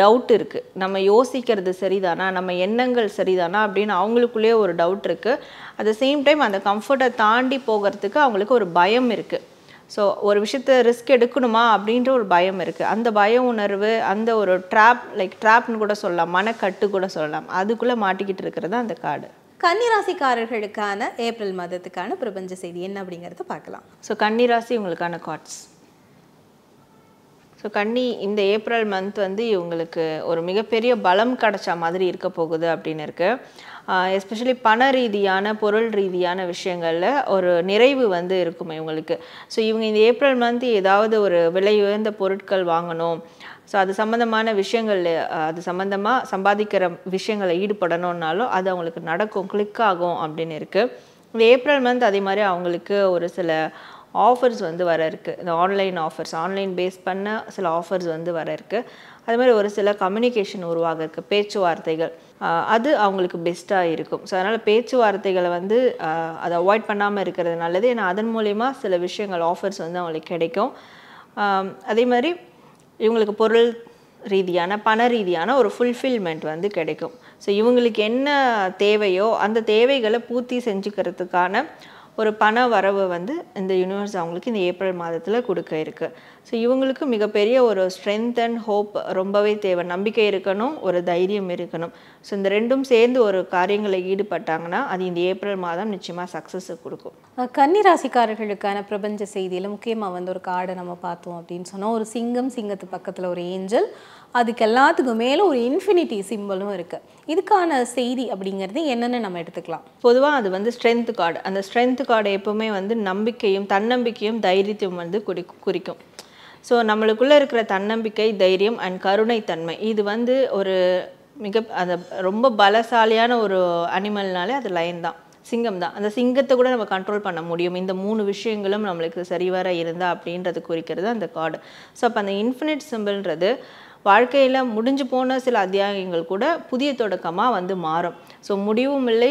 டவுட் இருக்குது. நம்ம யோசிக்கிறது சரிதானா, நம்ம எண்ணங்கள் சரிதானா அப்படின்னு அவங்களுக்குள்ளேயே ஒரு டவுட் இருக்குது. அட் த சேம் டைம் அந்த கம்ஃபர்ட்டை தாண்டி போகிறதுக்கு அவங்களுக்கு ஒரு பயம் இருக்குது. ஸோ ஒரு விஷயத்தை ரிஸ்க் எடுக்கணுமா அப்படின்ற ஒரு பயம் இருக்குது. அந்த பய உணர்வு, அந்த ஒரு ட்ராப்னு கூட சொல்லலாம், மனக்கட்டு கூட சொல்லலாம், அதுக்குள்ளே மாட்டிக்கிட்டு இருக்கிறது அந்த கார்டு. கன்னிராசிக்காரர்களுக்கான ஏப்ரல் மாதத்துக்கான பிரபஞ்ச செய்தி என்ன அப்படிங்கிறத பார்க்கலாம். ஸோ கன்னிராசி உங்களுக்கான கார்ட்ஸ். ஸோ கன்னி இந்த ஏப்ரல் மந்த் வந்து இவங்களுக்கு ஒரு மிகப்பெரிய பலம் கிடைச்ச மாதிரி இருக்க போகுது அப்படின்னு இருக்குது. எஸ்பெஷலி பண ரீதியான, பொருள் ரீதியான விஷயங்களில் ஒரு நிறைவு வந்து இருக்கும் இவங்களுக்கு. ஸோ இவங்க இந்த ஏப்ரல் மந்த் ஏதாவது ஒரு விலை உயர்ந்த பொருட்கள் வாங்கணும், ஸோ அது சம்மந்தமான விஷயங்கள், அது சம்மந்தமாக சம்பாதிக்கிற விஷயங்களை ஈடுபடணுன்னாலும் அது அவங்களுக்கு நடக்கும், கிளிக் ஆகும் அப்படின்னு இருக்குது. இந்த ஏப்ரல் மந்த் அதே மாதிரி அவங்களுக்கு ஒரு சில ஆஃபர்ஸ் வந்து வர இருக்குது. இந்த ஆன்லைன் ஆஃபர்ஸ், ஆன்லைன் பேஸ் பண்ண சில ஆஃபர்ஸ் வந்து வர இருக்குது. அது மாதிரி ஒரு சில கம்யூனிகேஷன் உருவாக இருக்குது, பேச்சுவார்த்தைகள், அது அவங்களுக்கு பெஸ்ட்டாக இருக்கும். ஸோ அதனால் பேச்சுவார்த்தைகளை வந்து அதை அவாய்ட் பண்ணாமல் இருக்கிறது நல்லது. ஏன்னா அதன் மூலயமா சில விஷயங்கள், ஆஃபர்ஸ் வந்து அவங்களுக்கு கிடைக்கும். அதே மாதிரி இவங்களுக்கு பொருள் ரீதியான, பண ரீதியான ஒரு ஃபுல்ஃபில்மெண்ட் வந்து கிடைக்கும். ஸோ இவங்களுக்கு என்ன தேவையோ அந்த தேவைகளை பூர்த்தி செஞ்சுக்கிறதுக்கான ஒரு பண வரவு வந்து இந்த யூனிவர்ஸ் அவங்களுக்கு இந்த ஏப்ரல் மாதத்தில் கொடுக்க இருக்குது. ஸோ இவங்களுக்கு மிகப்பெரிய ஒரு ஸ்ட்ரென்த் அண்ட் ஹோப் ரொம்பவே தேவை. நம்பிக்கை இருக்கணும், ஒரு தைரியம் இருக்கணும். ஸோ இந்த ரெண்டும் சேர்ந்து ஒரு காரியங்களை ஈடுபட்டாங்கன்னா அது இந்த ஏப்ரல் மாதம் நிச்சயமாக சக்ஸஸை கொடுக்கும். கன்னிராசிக்காரர்களுக்கான பிரபஞ்ச செய்தியில் முக்கியமாக வந்து ஒரு கார்டை நம்ம பார்த்தோம் அப்படின்னு சொன்னால், ஒரு சிங்கம், சிங்கத்து பக்கத்தில் ஒரு ஏஞ்சல், அதுக்கு எல்லாத்துக்கும் மேலே ஒரு இன்ஃபினிட்டி சிம்பிளும் இருக்குது. இதுக்கான செய்தி அப்படிங்கிறது என்னென்னு நம்ம எடுத்துக்கலாம். பொதுவாக அது வந்து ஸ்ட்ரென்த் கார்டு. அந்த ஸ்ட்ரென்த் கார்டு எப்போவுமே வந்து நம்பிக்கையும், தன்னம்பிக்கையும், தைரியத்தையும் வந்து குறிக்கும். ஸோ நம்மளுக்குள்ளே இருக்கிற தன்னம்பிக்கை, தைரியம் அண்ட் கருணைத்தன்மை, இது வந்து ஒரு அது ரொம்ப பலசாலியான ஒரு அனிமல்னாலே அது லைன் தான், சிங்கம் தான். அந்த சிங்கத்தை கூட நம்ம கண்ட்ரோல் பண்ண முடியும். இந்த 3 விஷயங்களும் நம்மளுக்கு சரிவர இருந்தா அப்படின்றது குறிக்கிறது அந்த கார்டு. ஸோ அப்போ அந்த இன்ஃபினிட் சிம்பிள்ன்றது வாழ்க்கையில் முடிஞ்சு போன சில அத்தியாயங்கள் கூட புதிய தொடக்கமாக வந்து மாறும். ஸோ முடிவும் இல்லை,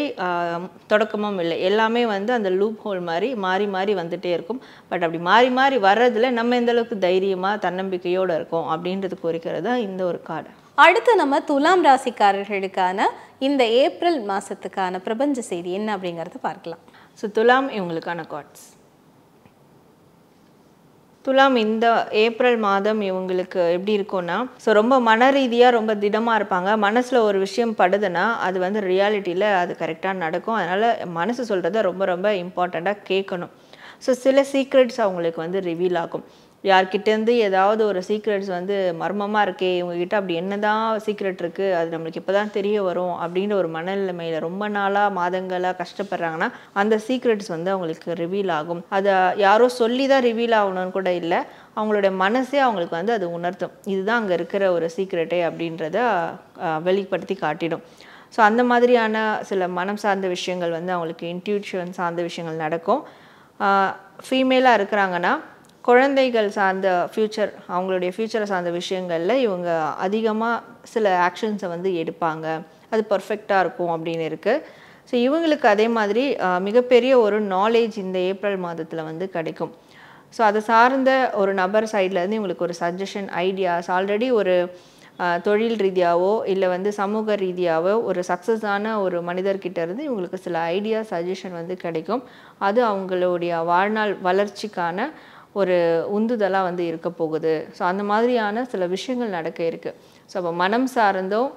தொடக்கமும் இல்லை, எல்லாமே வந்து அந்த லூப் ஹோல் மாதிரி மாறி மாறி வந்துகிட்டே இருக்கும். பட் அப்படி மாறி மாறி வர்றதுல நம்ம எந்தளவுக்கு தைரியமாக, தன்னம்பிக்கையோடு இருக்கோம் அப்படின்றது குறிக்கிறது தான் இந்த ஒரு கார்டு. அடுத்து நம்ம துலாம் ராசிக்காரர்களுக்கான இந்த ஏப்ரல் மாதத்துக்கான பிரபஞ்ச செய்தி என்ன அப்படிங்கிறத பார்க்கலாம். ஸோ துலாம் இவங்களுக்கான கார்ட்ஸ். துலாம் இந்த ஏப்ரல் மாதம் இவங்களுக்கு எப்படி இருக்கும்னா, ஸோ ரொம்ப மன ரீதியாக ரொம்ப திடமாக இருப்பாங்க. மனசில் ஒரு விஷயம் படுதுன்னா அது வந்து ரியாலிட்டியில் அது கரெக்டாக நடக்கும். அதனால் மனசு சொல்கிறத ரொம்ப ரொம்ப இம்பார்ட்டண்ட்டாக கேட்கணும். ஸோ சில சீக்ரெட்ஸ் அவங்களுக்கு வந்து ரிவீல் ஆகும். யார்கிட்டேருந்து ஏதாவது ஒரு சீக்ரெட்ஸ் வந்து மர்மமாக இருக்கே, இவங்ககிட்ட அப்படி என்ன தான் சீக்ரெட் இருக்குது, அது நம்மளுக்கு இப்போ தான் தெரிய வரும் அப்படின்ற ஒரு மனநிலைமையில் ரொம்ப நாளாக, மாதங்களாக கஷ்டப்படுறாங்கன்னா அந்த சீக்ரெட்ஸ் வந்து அவங்களுக்கு ரிவீல் ஆகும். அதை யாரோ சொல்லி தான் ரிவீல் ஆகணும்னு கூட இல்லை, அவங்களுடைய மனசே அவங்களுக்கு வந்து அது உணர்த்தும், இதுதான் அங்கே இருக்கிற ஒரு சீக்ரெட்டே அப்படின்றத வெளிப்படுத்தி காட்டிடும். ஸோ அந்த மாதிரியான சில மனம் சார்ந்த விஷயங்கள் வந்து அவங்களுக்கு இன்ட்யூஷன் சார்ந்த விஷயங்கள் நடக்கும். ஃபீமேலாக இருக்கிறாங்கன்னா குழந்தைகள் சார்ந்த ஃப்யூச்சர், அவங்களுடைய ஃப்யூச்சரை சார்ந்த விஷயங்களில் இவங்க அதிகமாக சில ஆக்ஷன்ஸை வந்து எடுப்பாங்க, அது பர்ஃபெக்டாக இருக்கும் அப்படின்னு இருக்குது. ஸோ இவங்களுக்கு அதே மாதிரி மிகப்பெரிய ஒரு நாலேஜ் இந்த ஏப்ரல் மாதத்தில் வந்து கிடைக்கும். ஸோ அதை சார்ந்த ஒரு நபர் சைட்லேருந்து இவங்களுக்கு ஒரு சஜஷன், ஐடியாஸ், ஆல்ரெடி ஒரு தொழில் ரீதியாகவோ இல்லை வந்து சமூக ரீதியாகவோ ஒரு சக்ஸஸான ஒரு மனிதர்கிட்ட இருந்து இவங்களுக்கு சில ஐடியா, சஜஷன் வந்து கிடைக்கும். அது அவங்களுடைய வாழ்நாள் வளர்ச்சிக்கான ஒரு உந்துதலாக வந்து இருக்க போகுது. ஸோ அந்த மாதிரியான சில விஷயங்கள் நடக்க இருக்குது. ஸோ அப்போ மனம் சார்ந்தும்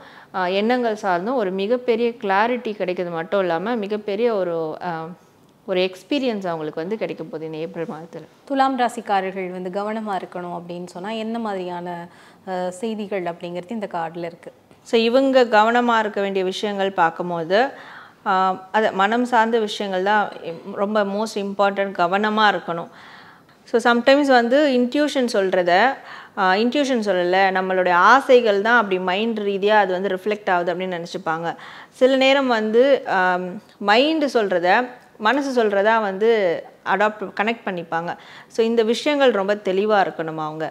எண்ணங்கள் சார்ந்தும் ஒரு மிகப்பெரிய கிளாரிட்டி கிடைக்கிறது மட்டும் இல்லாமல் மிகப்பெரிய ஒரு எக்ஸ்பீரியன்ஸ் அவங்களுக்கு வந்து கிடைக்க போகுது இந்த ஏப்ரல் மாதத்தில். துலாம் ராசிக்காரர்கள் வந்து கவனமாக இருக்கணும் அப்படின்னு சொன்னால் என்ன மாதிரியான செய்திகள் அப்படிங்கிறது இந்த கார்டில் இருக்குது? ஸோ இவங்க கவனமாக இருக்க வேண்டிய விஷயங்கள் பார்க்கும்போது அது மனம் சார்ந்த விஷயங்கள் தான் ரொம்ப மோஸ்ட் இம்பார்ட்டன்ட், கவனமாக இருக்கணும். ஸோ சம்டைம்ஸ் வந்து இன்ட்யூஷன் சொல்லலை, நம்மளுடைய ஆசைகள் தான் அப்படி மைண்ட் ரீதியாக அது வந்து ரிஃப்ளெக்ட் ஆகுது அப்படின்னு நினச்சிப்பாங்க. சில நேரம் வந்து மைண்டு சொல்கிறத மனசு சொல்கிறதா வந்து கனெக்ட் பண்ணிப்பாங்க. ஸோ இந்த விஷயங்கள் ரொம்ப தெளிவாக இருக்கணும் அவங்க.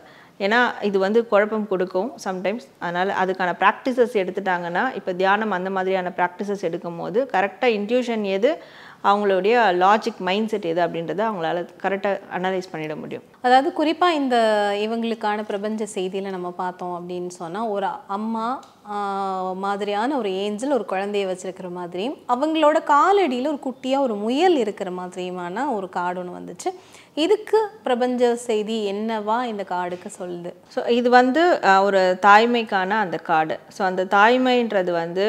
ஏன்னா இது வந்து குழப்பம் கொடுக்கும் சம்டைம்ஸ். அதனால் அதுக்கான ப்ராக்டிசஸ் எடுத்துட்டாங்கன்னா, இப்போ தியானம் அந்த மாதிரியான ப்ராக்டிசஸ் எடுக்கும் போது கரெக்டாக இன்ட்யூஷன் எது, அவங்களுடைய லாஜிக் மைண்ட் செட் எது அப்படின்றத அவங்களால கரெக்டாக அனலைஸ் பண்ணிட முடியும். அதாவது குறிப்பாக இந்த இவங்களுக்கான பிரபஞ்ச செய்தியில் நம்ம பார்த்தோம் அப்படின்னு சொன்னால், ஒரு அம்மா மாதிரியான ஒரு ஏஞ்சல் ஒரு குழந்தைய வச்சிருக்கிற மாதிரியும், அவங்களோட காலடியில் ஒரு குட்டியாக ஒரு முயல் இருக்கிற மாதிரியுமான ஒரு கார்டு ஒன்று வந்துச்சு. இதுக்கு பிரபஞ்ச செய்தி என்னவா இந்த கார்டுக்கு சொல்லுது? ஸோ இது வந்து ஒரு தாய்மைக்கான அந்த கார்டு. ஸோ அந்த தாய்மைன்றது வந்து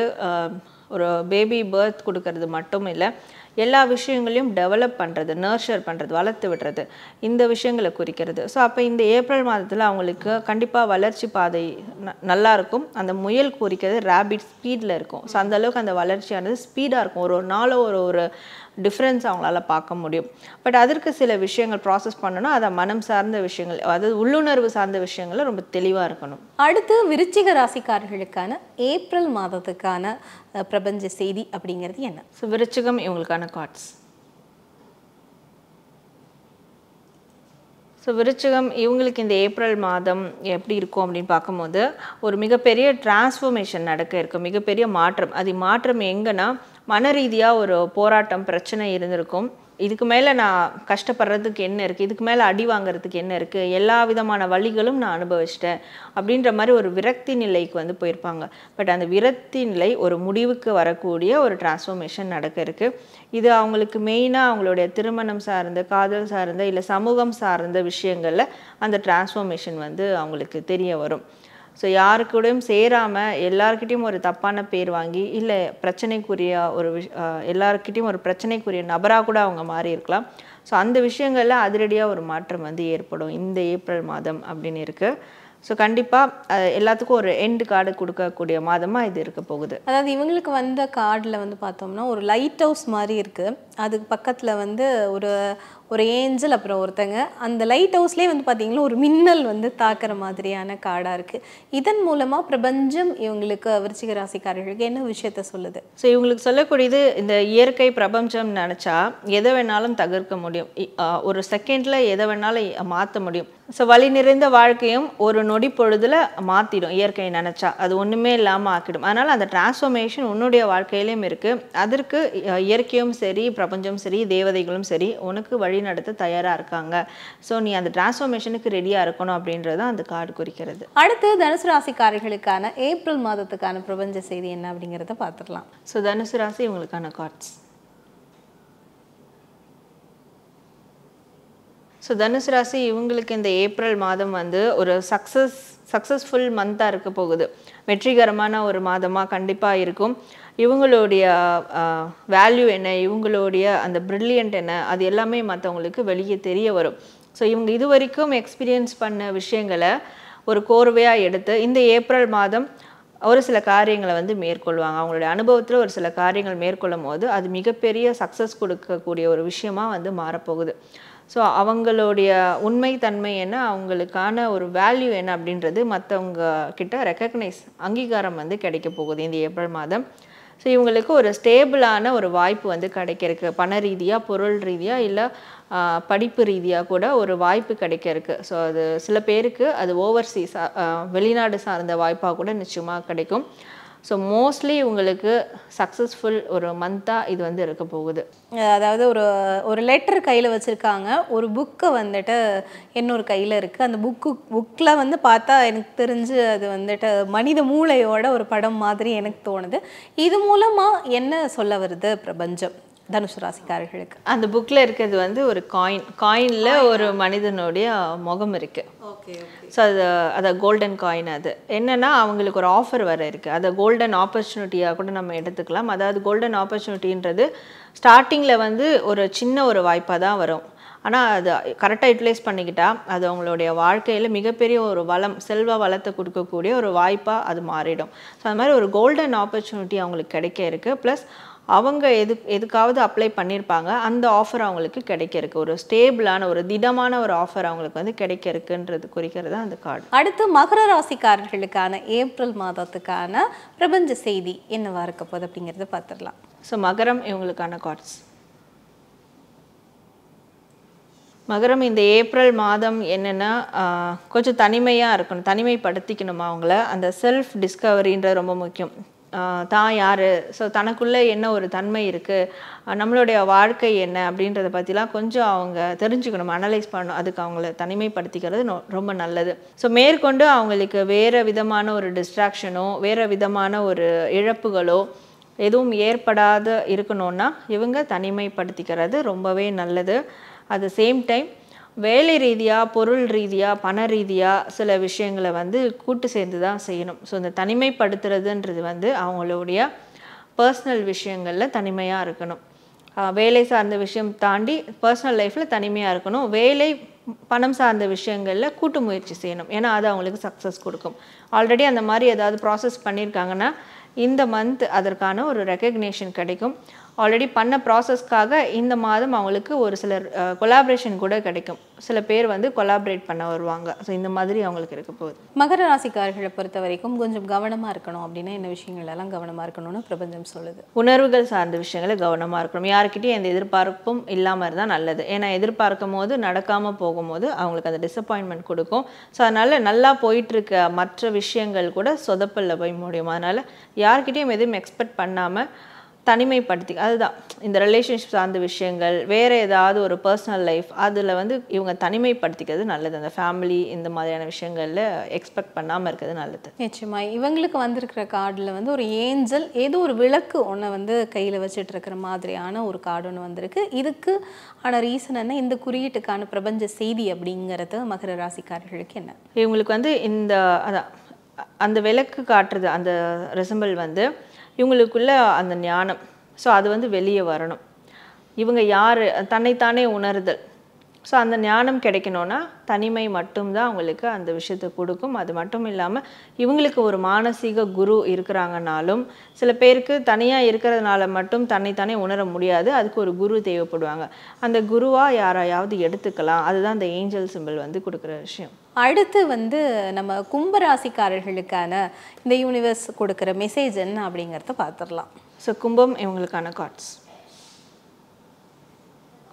ஒரு பேபி பர்த் கொடுக்கறது மட்டும் இல்லை, எல்லா விஷயங்களையும் டெவலப் பண்ணுறது, நர்ச்சர் பண்ணுறது, வளர்த்து விடுறது, இந்த விஷயங்களை குறிக்கிறது. ஸோ அப்போ இந்த ஏப்ரல் மாதத்தில் அவங்களுக்கு கண்டிப்பாக வளர்ச்சி பாதை நல்லா இருக்கும். அந்த முயல் குறிக்கிறது ரேபிட் ஸ்பீடில் இருக்கும். ஸோ அந்தளவுக்கு அந்த வளர்ச்சியானது ஸ்பீடாக இருக்கும். ஒரு நாளும் ஒரு டிஃப்ரென்ஸ் அவங்களால பார்க்க முடியும். பட் அதற்கு சில விஷயங்கள் ப்ராசஸ் பண்ணணும். அதை மனம் சார்ந்த விஷயங்கள், அதாவது உள்ளுணர்வு சார்ந்த விஷயங்கள் ரொம்ப தெளிவாக இருக்கணும். அடுத்து விருச்சிக ராசிக்காரர்களுக்கான ஏப்ரல் மாதத்துக்கான பிரபஞ்ச செய்தி அப்படிங்கிறது என்ன? ஸோ விருச்சிகம் இவங்களுக்கான கார்ட்ஸ். ஸோ விருச்சிகம் இவங்களுக்கு இந்த ஏப்ரல் மாதம் எப்படி இருக்கும் அப்படின்னு பார்க்கும்போது, ஒரு மிகப்பெரிய டிரான்ஸ்ஃபர்மேஷன் நடக்க இருக்கும், மிகப்பெரிய மாற்றம். அது மாற்றம் எங்கன்னா, மன ரீதியாக ஒரு போராட்டம், பிரச்சனை இருந்திருக்கும். இதுக்கு மேலே நான் கஷ்டப்படுறதுக்கு என்ன இருக்குது, இதுக்கு மேலே அடி வாங்கிறதுக்கு என்ன இருக்குது, எல்லா விதமான வழிகளும் நான் அனுபவிச்சிட்டேன் அப்படின்ற மாதிரி ஒரு விரக்தி நிலைக்கு வந்து போயிருப்பாங்க. பட் அந்த விரக்தி நிலை ஒரு முடிவுக்கு வரக்கூடிய ஒரு டிரான்ஸ்ஃபர்மேஷன் நடக்க இருக்குது. இது அவங்களுக்கு மெயினாக அவங்களுடைய திருமணம் சார்ந்த, காதல் சார்ந்த, இல்லை சமூகம் சார்ந்த விஷயங்களில் அந்த டிரான்ஸ்ஃபர்மேஷன் வந்து அவங்களுக்கு தெரிய வரும். ஸோ யாருக்கூடையும் சேராமல் எல்லாருக்கிட்டையும் ஒரு தப்பான பேர் வாங்கி, இல்லை பிரச்சனைக்குரிய ஒரு எல்லாருக்கிட்டையும் ஒரு பிரச்சனைக்குரிய நபராக கூட அவங்க மாறி இருக்கலாம். ஸோ அந்த விஷயங்களில் அதிரடியாக ஒரு மாற்றம் வந்து ஏற்படும் இந்த ஏப்ரல் மாதம் அப்படின்னு இருக்குது. ஸோ கண்டிப்பாக எல்லாத்துக்கும் ஒரு எண்டு கார்டு கொடுக்கக்கூடிய மாதமாக இது இருக்க போகுது. அதாவது இவங்களுக்கு வந்த கார்டில் வந்து பார்த்தோம்னா ஒரு லைட் ஹவுஸ் மாதிரி இருக்குது. அதுக்கு பக்கத்தில் வந்து ஒரு ஏஞ்சல், அப்புறம் ஒருத்தங்க. அந்த லைட் ஹவுஸ்லேயே வந்து பார்த்தீங்கன்னா ஒரு மின்னல் வந்து தாக்குற மாதிரியான கார்டாக இருக்குது. இதன் மூலமாக பிரபஞ்சம் இவங்களுக்கு விருச்சிக ராசிக்காரர்களுக்கு என்ன விஷயத்த சொல்லுது? ஸோ இவங்களுக்கு சொல்லக்கூடியது, இந்த இயற்கை பிரபஞ்சம் நினச்சா எதை வேணாலும் தகர்க்க முடியும், ஒரு செகண்டில் எதை வேணாலும் மாற்ற முடியும். ஸோ வலி நிறைந்த வாழ்க்கையும் ஒரு நொடி பொழுதில் மாற்றிடும் இயற்கையை நினச்சா. அது ஒன்றுமே இல்லாமல் ஆக்கிடும். அதனால் அந்த டிரான்ஸ்ஃபர்மேஷன் உன்னுடைய வாழ்க்கையிலையும் இருக்குது. அதற்கு இயற்கையும் சரி, பிரபஞ்சம் சரி, தேவதைகளும் சரி உனக்கு வழி நடத்த தயாராக இருக்காங்க. ஸோ நீ அந்த டிரான்ஸ்ஃபர்மேஷனுக்கு ரெடியாக இருக்கணும் அப்படின்றது அந்த கார்டு குறிக்கிறது. அடுத்து தனுசு ராசிக்காரர்களுக்கான ஏப்ரல் மாதத்துக்கான பிரபஞ்ச செய்தி என்ன அப்படிங்கிறத பார்த்துடலாம். ஸோ தனுசு ராசி இவங்களுக்கான கார்ட்ஸ். ஸோ தனுசு ராசி இவங்களுக்கு இந்த ஏப்ரல் மாதம் வந்து ஒரு சக்ஸஸ்ஃபுல் மந்தாக இருக்க போகுது. வெற்றிகரமான ஒரு மாதமாக கண்டிப்பாக இருக்கும். இவங்களுடைய வேல்யூ என்ன, இவங்களுடைய அந்த ப்ரில்லியன்ட் என்ன, அது எல்லாமே மற்றவங்களுக்கு வெளியே தெரிய வரும். ஸோ இவங்க இது வரைக்கும் எக்ஸ்பீரியன்ஸ் பண்ண விஷயங்களை ஒரு கோர்வையாக எடுத்து இந்த ஏப்ரல் மாதம் ஒரு சில காரியங்களை வந்து மேற்கொள்வாங்க. அவங்களுடைய அனுபவத்தில் ஒரு சில காரியங்கள் மேற்கொள்ளும் போது அது மிகப்பெரிய சக்ஸஸ் கொடுக்கக்கூடிய ஒரு விஷயமாக வந்து மாறப்போகுது. ஸோ அவங்களுடைய உண்மை தன்மை என்ன, அவங்களுக்கான ஒரு வேல்யூ என்ன அப்படின்றது மற்றவங்க கிட்ட ரெக்கக்னைஸ், அங்கீகாரம் வந்து கிடைக்க போகுது இந்த ஏப்ரல் மாதம். ஸோ இவங்களுக்கு ஒரு ஸ்டேபிளான ஒரு வாய்ப்பு வந்து கிடைக்கிறதுக்கு, பண ரீதியாக, பொருள் ரீதியாக, இல்லை படிப்பு ரீதியாக கூட ஒரு வாய்ப்பு கிடைக்க இருக்குது. ஸோ அது சில பேருக்கு அது ஓவர்சீஸ், வெளிநாடு சார்ந்த வாய்ப்பாக கூட நிச்சயமாக கிடைக்கும். ஸோ மோஸ்ட்லி உங்களுக்கு சக்ஸஸ்ஃபுல் ஒரு மந்தாக இது வந்து இருக்க போகுது. அதாவது ஒரு லெட்டர் கையில் வச்சுருக்காங்க, ஒரு புக்கை வந்துட்டு இன்னொரு கையில் இருக்குது. அந்த புக்கில் வந்து பார்த்தா எனக்கு தெரிஞ்சு அது வந்துட்டு மனித மூளையோட ஒரு படம் மாதிரி எனக்கு தோணுது. இது மூலமாக என்ன சொல்ல வருது பிரபஞ்சம் தனுசு ராசிக்காரர்களுக்கு? அந்த புக்கில் இருக்கிறது வந்து ஒரு காயினில் ஒரு மனிதனுடைய முகம் இருக்குது. ஸோ அது கோல்டன் காயின். அது என்னென்னா அவங்களுக்கு ஒரு ஆஃபர் வர இருக்குது. அதை கோல்டன் ஆப்பர்ச்சுனிட்டியாக கூட நம்ம எடுத்துக்கலாம். அதாவது கோல்டன் ஆப்பர்ச்சுனிட்டின்றது ஸ்டார்டிங்கில் வந்து ஒரு சின்ன ஒரு வாய்ப்பாக தான் வரும். ஆனால் அது கரெக்டாக யூட்டிலைஸ் பண்ணிக்கிட்டா அது அவங்களுடைய வாழ்க்கையில் மிகப்பெரிய ஒரு வளம், செல்வ வளத்தை கொடுக்கக்கூடிய ஒரு வாய்ப்பாக அது மாறிடும். ஸோ அது மாதிரி ஒரு கோல்டன் ஆப்பர்ச்சுனிட்டி அவங்களுக்கு கிடைக்க இருக்குது. ப்ளஸ் அவங்க எதுக்காவது அப்ளை பண்ணியிருப்பாங்க, அந்த ஆஃபர் அவங்களுக்கு கிடைக்க இருக்குது. ஒரு ஸ்டேபிளான, ஒரு திடமான ஒரு ஆஃபர் அவங்களுக்கு வந்து கிடைக்க இருக்குன்றது குறிக்கிறது அந்த கார்டு. அடுத்து மகர ராசிக்காரர்களுக்கான ஏப்ரல் மாதத்துக்கான பிரபஞ்ச செய்தி என்னவா இருக்க போகுது அப்படிங்கிறத பார்த்துடலாம். ஸோ மகரம் இவங்களுக்கான கார்ட்ஸ். மகரம் இந்த ஏப்ரல் மாதம் என்னென்னா கொஞ்சம் தனிமையாக இருக்கணும், தனிமைப்படுத்திக்கணும் அவங்கள. அந்த செல்ஃப் டிஸ்கவரின்றது ரொம்ப முக்கியம். தான் யார், ஸோ தனக்குள்ளே என்ன ஒரு தன்மை இருக்குது, நம்மளுடைய வாழ்க்கை என்ன அப்படின்றத பற்றிலாம் கொஞ்சம் அவங்க தெரிஞ்சுக்கணும், அனலைஸ் பண்ணணும். அதுக்கு அவங்கள தனிமைப்படுத்திக்கிறது ரொம்ப நல்லது. ஸோ மேற்கொண்டு அவங்களுக்கு வேறு விதமான ஒரு டிஸ்ட்ராக்ஷனோ வேறு விதமான ஒரு இழப்புகளோ எதுவும் ஏற்படாத இருக்கணும்னா இவங்க தனிமைப்படுத்திக்கிறது ரொம்பவே நல்லது. அட் த சேம் டைம் வேலை ரீதியாக, பொருள் ரீதியாக, பண ரீதியாக சில விஷயங்களை வந்து கூட்டு சேர்ந்து தான் செய்யணும். ஸோ இந்த தனிமைப்படுத்துறதுன்றது வந்து அவங்களுடைய பர்சனல் விஷயங்களில் தனிமையாக இருக்கணும். வேலை சார்ந்த விஷயம் தாண்டி பர்சனல் லைஃப்பில் தனிமையாக இருக்கணும். வேலை பணம் சார்ந்த விஷயங்களில் கூட்டு முயற்சி செய்யணும், ஏன்னா அது அவங்களுக்கு சக்ஸஸ் கொடுக்கும். ஆல்ரெடி அந்த மாதிரி ஏதாவது ப்ராசஸ் பண்ணியிருக்காங்கன்னா இந்த மந்த் அதற்கான ஒரு ரெக்கக்னேஷன் கிடைக்கும். ஆல்ரெடி பண்ண ப்ராசஸ்க்காக இந்த மாதம் அவங்களுக்கு ஒரு சிலர் கொலாபரேஷன் கூட கிடைக்கும். சில பேர் வந்து கொலாபரேட் பண்ண வருவாங்க. ஸோ இந்த மாதிரி அவங்களுக்கு இருக்க போகுது. மகர ராசிக்காரர்களை பொறுத்த வரைக்கும் கொஞ்சம் கவனமாக இருக்கணும் அப்படின்னா என்ன விஷயங்கள்லாம் கவனமாக இருக்கணும்னு பிரபஞ்சம் சொல்லுது? உணர்வுகள் சார்ந்த விஷயங்களை கவனமாக இருக்கணும். யாருக்கிட்டையும் எந்த எதிர்பார்ப்பும் இல்லாமல் இருந்தால் நல்லது. ஏன்னா எதிர்பார்க்கும் போது நடக்காமல் போகும்போது அவங்களுக்கு அந்த டிசப்பாயின்மெண்ட் கொடுக்கும். ஸோ அதனால் நல்லா போயிட்டுருக்க மற்ற விஷயங்கள் கூட சொதப்பலில் போய் முடியும். அதனால் யார்கிட்டையும் எதுவும் எக்ஸ்பெக்ட் பண்ணாமல் தனிமைப்படுத்தி, அதுதான் இந்த ரிலேஷன்ஷிப் சார்ந்த விஷயங்கள், வேறு ஏதாவது ஒரு பர்சனல் லைஃப் அதில் வந்து இவங்க தனிமைப்படுத்திக்கிறது நல்லது. அந்த ஃபேமிலி இந்த மாதிரியான விஷயங்களில் எக்ஸ்பெக்ட் பண்ணாமல் இருக்கிறது நல்லது. நிச்சயமாக இவங்களுக்கு வந்திருக்கிற கார்டில் வந்து ஒரு ஏஞ்சல் ஏதோ ஒரு விளக்கு ஒன்று வந்து கையில் வச்சுட்டு இருக்கிற மாதிரியான ஒரு கார்டு ஒன்று வந்திருக்கு. இதுக்கு ஆன ரீசன் என்ன, இந்த குறியீட்டுக்கான பிரபஞ்ச செய்தி அப்படிங்கிறது மகர ராசிக்காரர்களுக்கு என்ன? இவங்களுக்கு வந்து இந்த அதான் அந்த விளக்கு காட்டுறது அந்த ரெசம்பிள் வந்து இவங்களுக்குள்ள அந்த ஞானம். ஸோ அது வந்து வெளியே வரணும். இவங்க யார், தன்னைத்தானே உணர்தல். ஸோ அந்த ஞானம் கிடைக்கணும்னா தனிமை மட்டும்தான் அவங்களுக்கு அந்த விஷயத்தை கொடுக்கும். அது மட்டும் இல்லாமல் இவங்களுக்கு ஒரு மானசீக குரு இருக்கிறாங்கனாலும் சில பேருக்கு தனியாக இருக்கிறதுனால மட்டும் தன்னைத்தானே உணர முடியாது. அதுக்கு ஒரு குரு தேவைப்படுவாங்க. அந்த குருவாக யாரையாவது எடுத்துக்கலாம். அதுதான் அந்த ஏஞ்சல் சிம்பிள் வந்து கொடுக்குற விஷயம். அடுத்து வந்து நம்ம கும்பராசிக்காரர்களுக்கான இந்த யூனிவர்ஸ் கொடுக்குற மெசேஜ் என்ன அப்படிங்கிறத பார்த்துடலாம். ஸோ கும்பம் இவங்களுக்கான கார்ட்ஸ்.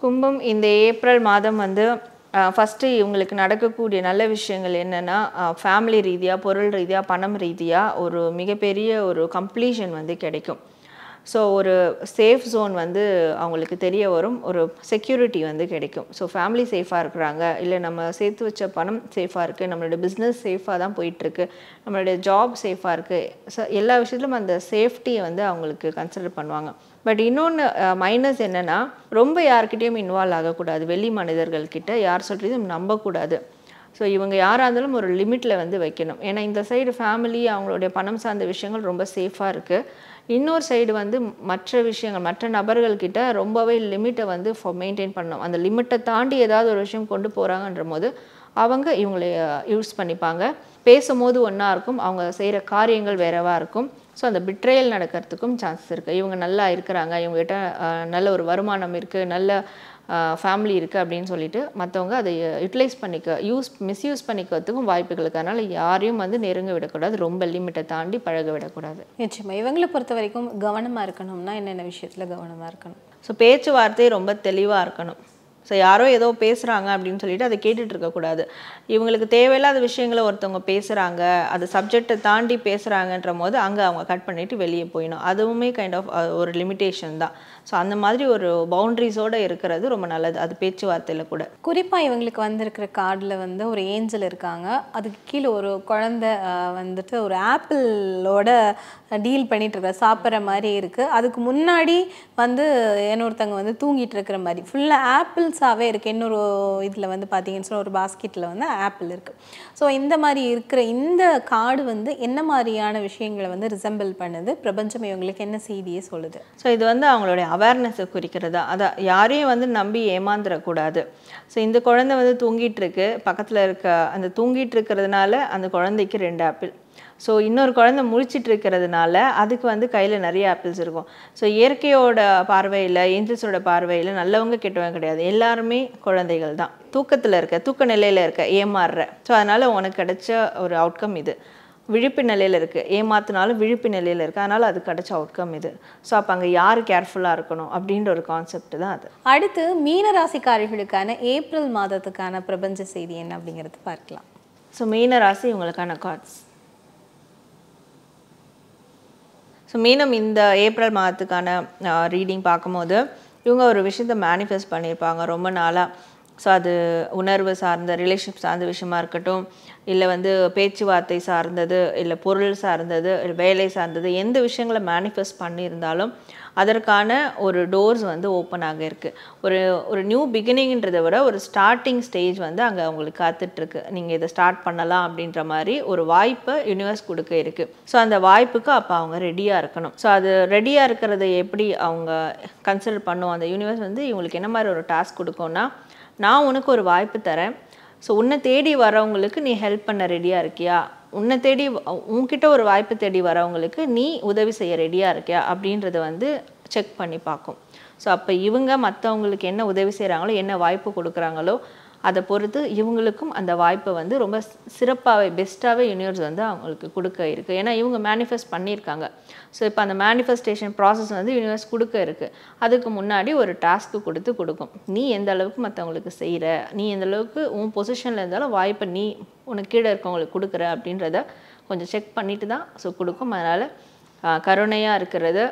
கும்பம் இந்த ஏப்ரல் மாதம் வந்து ஃபஸ்ட்டு இவங்களுக்கு நடக்கக்கூடிய நல்ல விஷயங்கள் என்னென்னா ஃபேமிலி ரீதியாக, பொருள் ரீதியாக, பணம் ரீதியாக ஒரு மிகப்பெரிய ஒரு கம்ப்ளீஷன் வந்து கிடைக்கும். ஸோ ஒரு சேஃப் ஜோன் வந்து அவங்களுக்கு தெரிய வரும், ஒரு செக்யூரிட்டி வந்து கிடைக்கும். ஸோ ஃபேமிலி சேஃபாக இருக்கிறாங்க, இல்லை நம்ம சேர்த்து வச்ச பணம் சேஃபாக இருக்குது, நம்மளோட பிஸ்னஸ் சேஃபாக தான் போயிட்டுருக்கு, நம்மளுடைய ஜாப் சேஃபாக இருக்குது. ஸோ எல்லா விஷயத்துலையும் அந்த சேஃப்டியை வந்து அவங்களுக்கு கன்சிடர் பண்ணுவாங்க. பட் இன்னொன்று மைனஸ் என்னென்னா ரொம்ப யார்கிட்டையும் இன்வால்வ் ஆகக்கூடாது. வெளி மனிதர்கள்கிட்ட யார் சொல்கிறதையும் நம்பக்கூடாது. ஸோ இவங்க யாராக இருந்தாலும் ஒரு லிமிட்டில் வந்து வைக்கணும். ஏன்னா இந்த சைடு ஃபேமிலி அவங்களுடைய பணம் சார்ந்த விஷயங்கள் ரொம்ப சேஃபாக இருக்குது. இன்னொரு சைடு வந்து மற்ற விஷயங்கள், மற்ற நபர்கள்கிட்ட ரொம்பவே லிமிட்டை வந்து மெயின்டைன் பண்ணணும். அந்த லிமிட்டை தாண்டி ஏதாவது ஒரு விஷயம் கொண்டு போகிறாங்கன்ற போது அவங்க இவங்களை யூஸ் பண்ணிப்பாங்க. பேசும்போது ஒன்றா இருக்கும், அவங்க செய்கிற காரியங்கள் வேறவா இருக்கும். ஸோ அந்த பிட்ரேயல் நடக்கிறதுக்கும் சான்சஸ் இருக்குது. இவங்க நல்லா இருக்கிறாங்க, இவங்ககிட்ட நல்ல ஒரு வருமானம் இருக்குது, நல்ல ஃபேமிலி இருக்குது அப்படின்னு சொல்லிட்டு மற்றவங்க அதை யூட்டிலைஸ் மிஸ்யூஸ் பண்ணிக்கிறதுக்கும் வாய்ப்புகள் இருக்குது. அதனால் யாரையும் வந்து நெருங்க விடக்கூடாது, ரொம்ப லிமிட்டை தாண்டி பழக விடக்கூடாது. நிச்சயமாக இவங்களை பொறுத்த வரைக்கும் கவனமாக இருக்கணும்னா என்னென்ன விஷயத்தில் கவனமாக இருக்கணும்? ஸோ பேச்சுவார்த்தை ரொம்ப தெளிவாக இருக்கணும். ஸோ யாரோ ஏதோ பேசுகிறாங்க அப்படின்னு சொல்லிட்டு அதை கேட்டுட்டு இருக்கக்கூடாது. இவங்களுக்கு தேவையில்லாத விஷயங்களை ஒருத்தவங்க பேசுகிறாங்க, அது சப்ஜெக்டை தாண்டி பேசுகிறாங்கன்ற போது அங்கே அவங்க கட் பண்ணிவிட்டு வெளியே போயிடணும். அதுவுமே கைண்ட் ஆஃப் ஒரு லிமிட்டேஷன் தான். ஸோ அந்த மாதிரி ஒரு பவுண்ட்ரிஸோடு இருக்கிறது ரொம்ப நல்லது, அது பேச்சுவார்த்தையில் கூட. குறிப்பாக இவங்களுக்கு வந்திருக்கிற கார்டில் வந்து ஒரு ஏஞ்சல் இருக்காங்க, அதுக்கு கீழே ஒரு குழந்தை வந்துட்டு ஒரு ஆப்பிளோட டீல் பண்ணிட்டு இருக்க சாப்பிட்ற மாதிரி இருக்குது. அதுக்கு முன்னாடி வந்து இன்னொருத்தங்க வந்து தூங்கிட்டு இருக்கிற மாதிரி ஃபுல்லாக ஆப்பிள்ஸாகவே இருக்குது. இன்னொரு இதில் வந்து பார்த்தீங்கன்னு சொன்னால் ஒரு பாஸ்கெட்டில் வந்து ஆப்பிள் இருக்குது. ஸோ இந்த மாதிரி இருக்கிற இந்த கார்டு வந்து என்ன மாதிரியான விஷயங்களை வந்து ரிசம்பிள் பண்ணுது? பிரபஞ்சம் இவங்களுக்கு என்ன செய்தியே சொல்லுது? ஸோ இது வந்து அவங்களுடைய அவேர்னஸை குறிக்கிறதா, அதான் யாரையும் வந்து நம்பி ஏமாந்துடக்கூடாது. ஸோ இந்த குழந்தை வந்து தூங்கிட்டு இருக்கு, பக்கத்தில் இருக்க அந்த தூங்கிட்டு இருக்கிறதுனால அந்த குழந்தைக்கு 2 ஆப்பிள். ஸோ இன்னொரு குழந்தை முழிச்சிட்டு இருக்கிறதுனால அதுக்கு வந்து கையில் நிறைய ஆப்பிள்ஸ் இருக்கும். ஸோ இயற்கையோட பார்வையில், ஏஞ்சல்ஸோட பார்வையில் நல்லவங்க கெட்டவங்க கிடையாது, எல்லாருமே குழந்தைகள் தான். தூக்கத்தில் இருக்க, தூக்க நிலையில் இருக்க, ஏமாறுற. ஸோ அதனால் உனக்கு கிடைச்ச ஒரு அவுட்கம் இது. விழிப்பு நிலையில் இருக்குது, ஏமாத்தினாலும் விழிப்பு நிலையில் இருக்குது, அதனால் அது கிடைச்ச அவுட்கம் இது. ஸோ அப்போ அங்கே யார் கேர்ஃபுல்லாக இருக்கணும் அப்படின்ற ஒரு கான்செப்ட் தான் அது. அடுத்து மீனராசிக்காரர்களுக்கான ஏப்ரல் மாதத்துக்கான பிரபஞ்ச செய்தி என்ன அப்படிங்கிறது பார்க்கலாம். ஸோ மீன ராசி இவங்களுக்கான கார்ட்ஸ். ஸோ மீனம் இந்த ஏப்ரல் மாதத்துக்கான ரீடிங் பார்க்கும்போது இவங்க ஒரு விஷயத்தை மேனிஃபெஸ்ட் பண்ணியிருப்பாங்க ரொம்ப நாளாக. ஸோ அது உணர்வு சார்ந்த ரிலேஷன்ஷிப் சார்ந்த விஷயமா இருக்கட்டும், இல்லை வந்து பேச்சுவார்த்தை சார்ந்தது, இல்லை பொருள் சார்ந்தது, இல்லை வேலை சார்ந்தது, எந்த விஷயங்களை மேனிஃபெஸ்ட் பண்ணியிருந்தாலும் அதற்கான ஒரு டோர்ஸ் வந்து ஓப்பன் ஆக இருக்குது. ஒரு நியூ பிகினிங்ன்றதை விட ஒரு ஸ்டார்டிங் ஸ்டேஜ் வந்து அங்கே அவங்களுக்கு காத்துட்ருக்கு. நீங்கள் இதை ஸ்டார்ட் பண்ணலாம் அப்படின்ற மாதிரி ஒரு வாய்ப்பை யூனிவர்ஸ் கொடுக்க இருக்குது. ஸோ அந்த வாய்ப்புக்கு அப்போ அவங்க ரெடியாக இருக்கணும். ஸோ அது ரெடியாக இருக்கிறத எப்படி அவங்க கன்சிடர் பண்ணுவோம், அந்த யூனிவர்ஸ் வந்து இவங்களுக்கு என்ன மாதிரி ஒரு டாஸ்க் கொடுக்கும்னா, நான் உனக்கு ஒரு வாய்ப்பு தரேன், ஸோ உன்னை தேடி வரவங்களுக்கு நீ ஹெல்ப் பண்ண ரெடியாக இருக்கியா, உன்னை தேடி உன்கிட்ட ஒரு வாய்ப்பு தேடி வரவங்களுக்கு நீ உதவி செய்ய ரெடியாக இருக்கியா அப்படின்றத வந்து செக் பண்ணி பார்க்கும். ஸோ அப்போ இவங்க மற்றவங்களுக்கு என்ன உதவி செய்கிறாங்களோ, என்ன வாய்ப்பு கொடுக்குறாங்களோ, அதை பொறுத்து இவங்களுக்கும் அந்த வாய்ப்பை வந்து ரொம்ப சிறப்பாகவே பெஸ்ட்டாகவே யூனிவர்ஸ் வந்து அவங்களுக்கு கொடுக்க இருக்குது. ஏன்னா இவங்க மேனிஃபெஸ்ட் பண்ணியிருக்காங்க. ஸோ இப்போ அந்த மேனிஃபெஸ்டேஷன் ப்ராசஸ் வந்து யூனிவர்ஸ் கொடுக்க இருக்குது. அதுக்கு முன்னாடி ஒரு டாஸ்க்கு கொடுக்கும். நீ எந்த அளவுக்கு மற்றவங்களுக்கு செய்கிற, நீ எந்த அளவுக்கு உன் பொசிஷனில் இருந்தாலும் வாய்ப்பை நீ உனக்கு கீழே இருக்கவங்களுக்கு கொடுக்குற அப்படின்றத கொஞ்சம் செக் பண்ணிட்டு தான் ஸோ கொடுக்கும். அதனால் கருணையாக இருக்கிறது,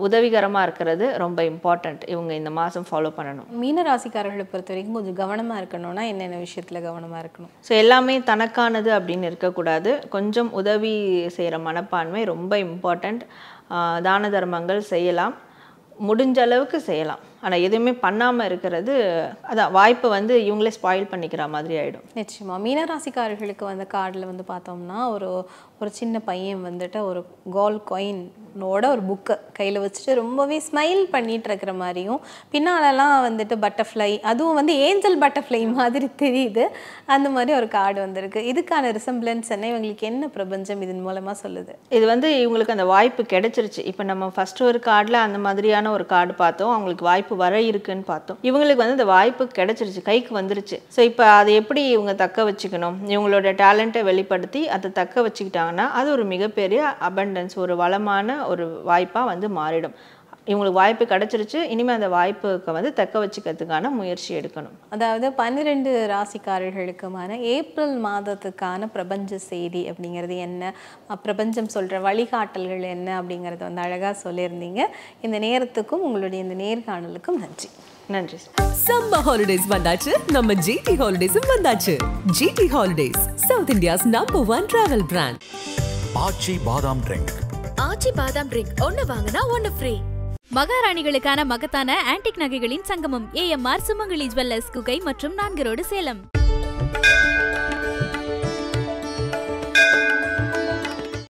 உதவிகரமாக இருக்கிறது ரொம்ப இம்பார்ட்டண்ட். இவங்க இந்த மாதம் ஃபாலோ பண்ணணும். மீனராசிக்காரர்களை பொறுத்த வரைக்கும் கொஞ்சம் கவனமாக இருக்கணும்னா என்னென்ன விஷயத்தில் கவனமாக இருக்கணும்? ஸோ எல்லாமே தனக்கானது அப்படின்னு இருக்கக்கூடாது. கொஞ்சம் உதவி செய்கிற மனப்பான்மை ரொம்ப இம்பார்ட்டண்ட். தான தர்மங்கள் செய்யலாம், முடிஞ்ச அளவுக்கு செய்யலாம். ஆனால் எதுவுமே பண்ணாமல் இருக்கிறது அதான் வாய்ப்பை வந்து இவங்களே ஸ்பாயில் பண்ணிக்கிற மாதிரி ஆகிடும். நிச்சயமாக மீனராசிக்காரர்களுக்கு வந்து கார்டில் வந்து பார்த்தோம்னா ஒரு சின்ன பையன் வந்துட்டு ஒரு கோல்ட் காயினோட ஒரு புக்கை கையில் வச்சுட்டு ரொம்பவே ஸ்மைல் பண்ணிட்டு இருக்கிற மாதிரியும், பின்னாலெல்லாம் வந்துட்டு பட்டர்ஃப்ளை, அதுவும் வந்து ஏஞ்சல் பட்டர்ஃப்ளை மாதிரி தெரியுது. அந்த மாதிரி ஒரு கார்டு வந்திருக்கு. இதுக்கான ரிசம்பிளன்ஸ் என்ன, இவங்களுக்கு என்ன பிரபஞ்சம் இதன் மூலமாக சொல்லுது? இது வந்து இவங்களுக்கு அந்த வாய்ப்பு கிடைச்சிருச்சு. இப்போ நம்ம ஃபஸ்ட்டு ஒரு கார்டில் அந்த மாதிரியான ஒரு கார்டு பார்த்தோம், அவங்களுக்கு வாய்ப்பு வர இருக்குன்னு பார்த்தோம். இவங்களுக்கு வந்து அந்த வாய்ப்பு கிடைச்சிருச்சு, கைக்கு வந்துருச்சு. ஸோ இப்போ அதை எப்படி இவங்க தக்க வச்சுக்கணும், இவங்களோட டேலண்ட்டை வெளிப்படுத்தி அதை தக்க வச்சுக்கிட்டாங்கன்னா அது ஒரு மிகப்பெரிய அபண்டன்ஸ், ஒரு வளமான ஒரு வாய்ப்பாக வந்து மாறிடும். இவங்களுக்கு வாய்ப்பு கிடைச்சிருச்சு, இனிமேல் அந்த வாய்ப்புக்கு வந்து தக்க வச்சுக்கிறதுக்கான முயற்சி எடுக்கணும். அதாவது 12 ராசிக்காரர்களுக்குமான ஏப்ரல் மாதத்துக்கான பிரபஞ்ச செய்தி அப்படிங்கிறது என்ன, பிரபஞ்சம் சொல்கிற வழிகாட்டல்கள் என்ன அப்படிங்கிறத வந்து அழகாக சொல்லியிருந்தீங்க. இந்த நேரத்துக்கும் உங்களுடைய இந்த நேர்காணலுக்கும் நன்றி. நன்றி. சம்மர் ஹாலிடேஸ் வந்தாச்சு, நம்ம ஜிடி ஹாலிடேஸும் வந்தாச்சு. GD holidays, south India's #1 travel brand. Aachi Badam drink. ஆச்சி பாதாம் ட்ரிங்க் ஒன்னு வாங்கினா ஒன்னு ஃப்ரீ. மகாராணிகளுக்கான மகத்தான ஆன்டிக் நகைகளின் சங்கமம் AMR சுமங்கலி ஜுவல்லர்ஸ் குகை மற்றும் 4 ரோடு சேலம்.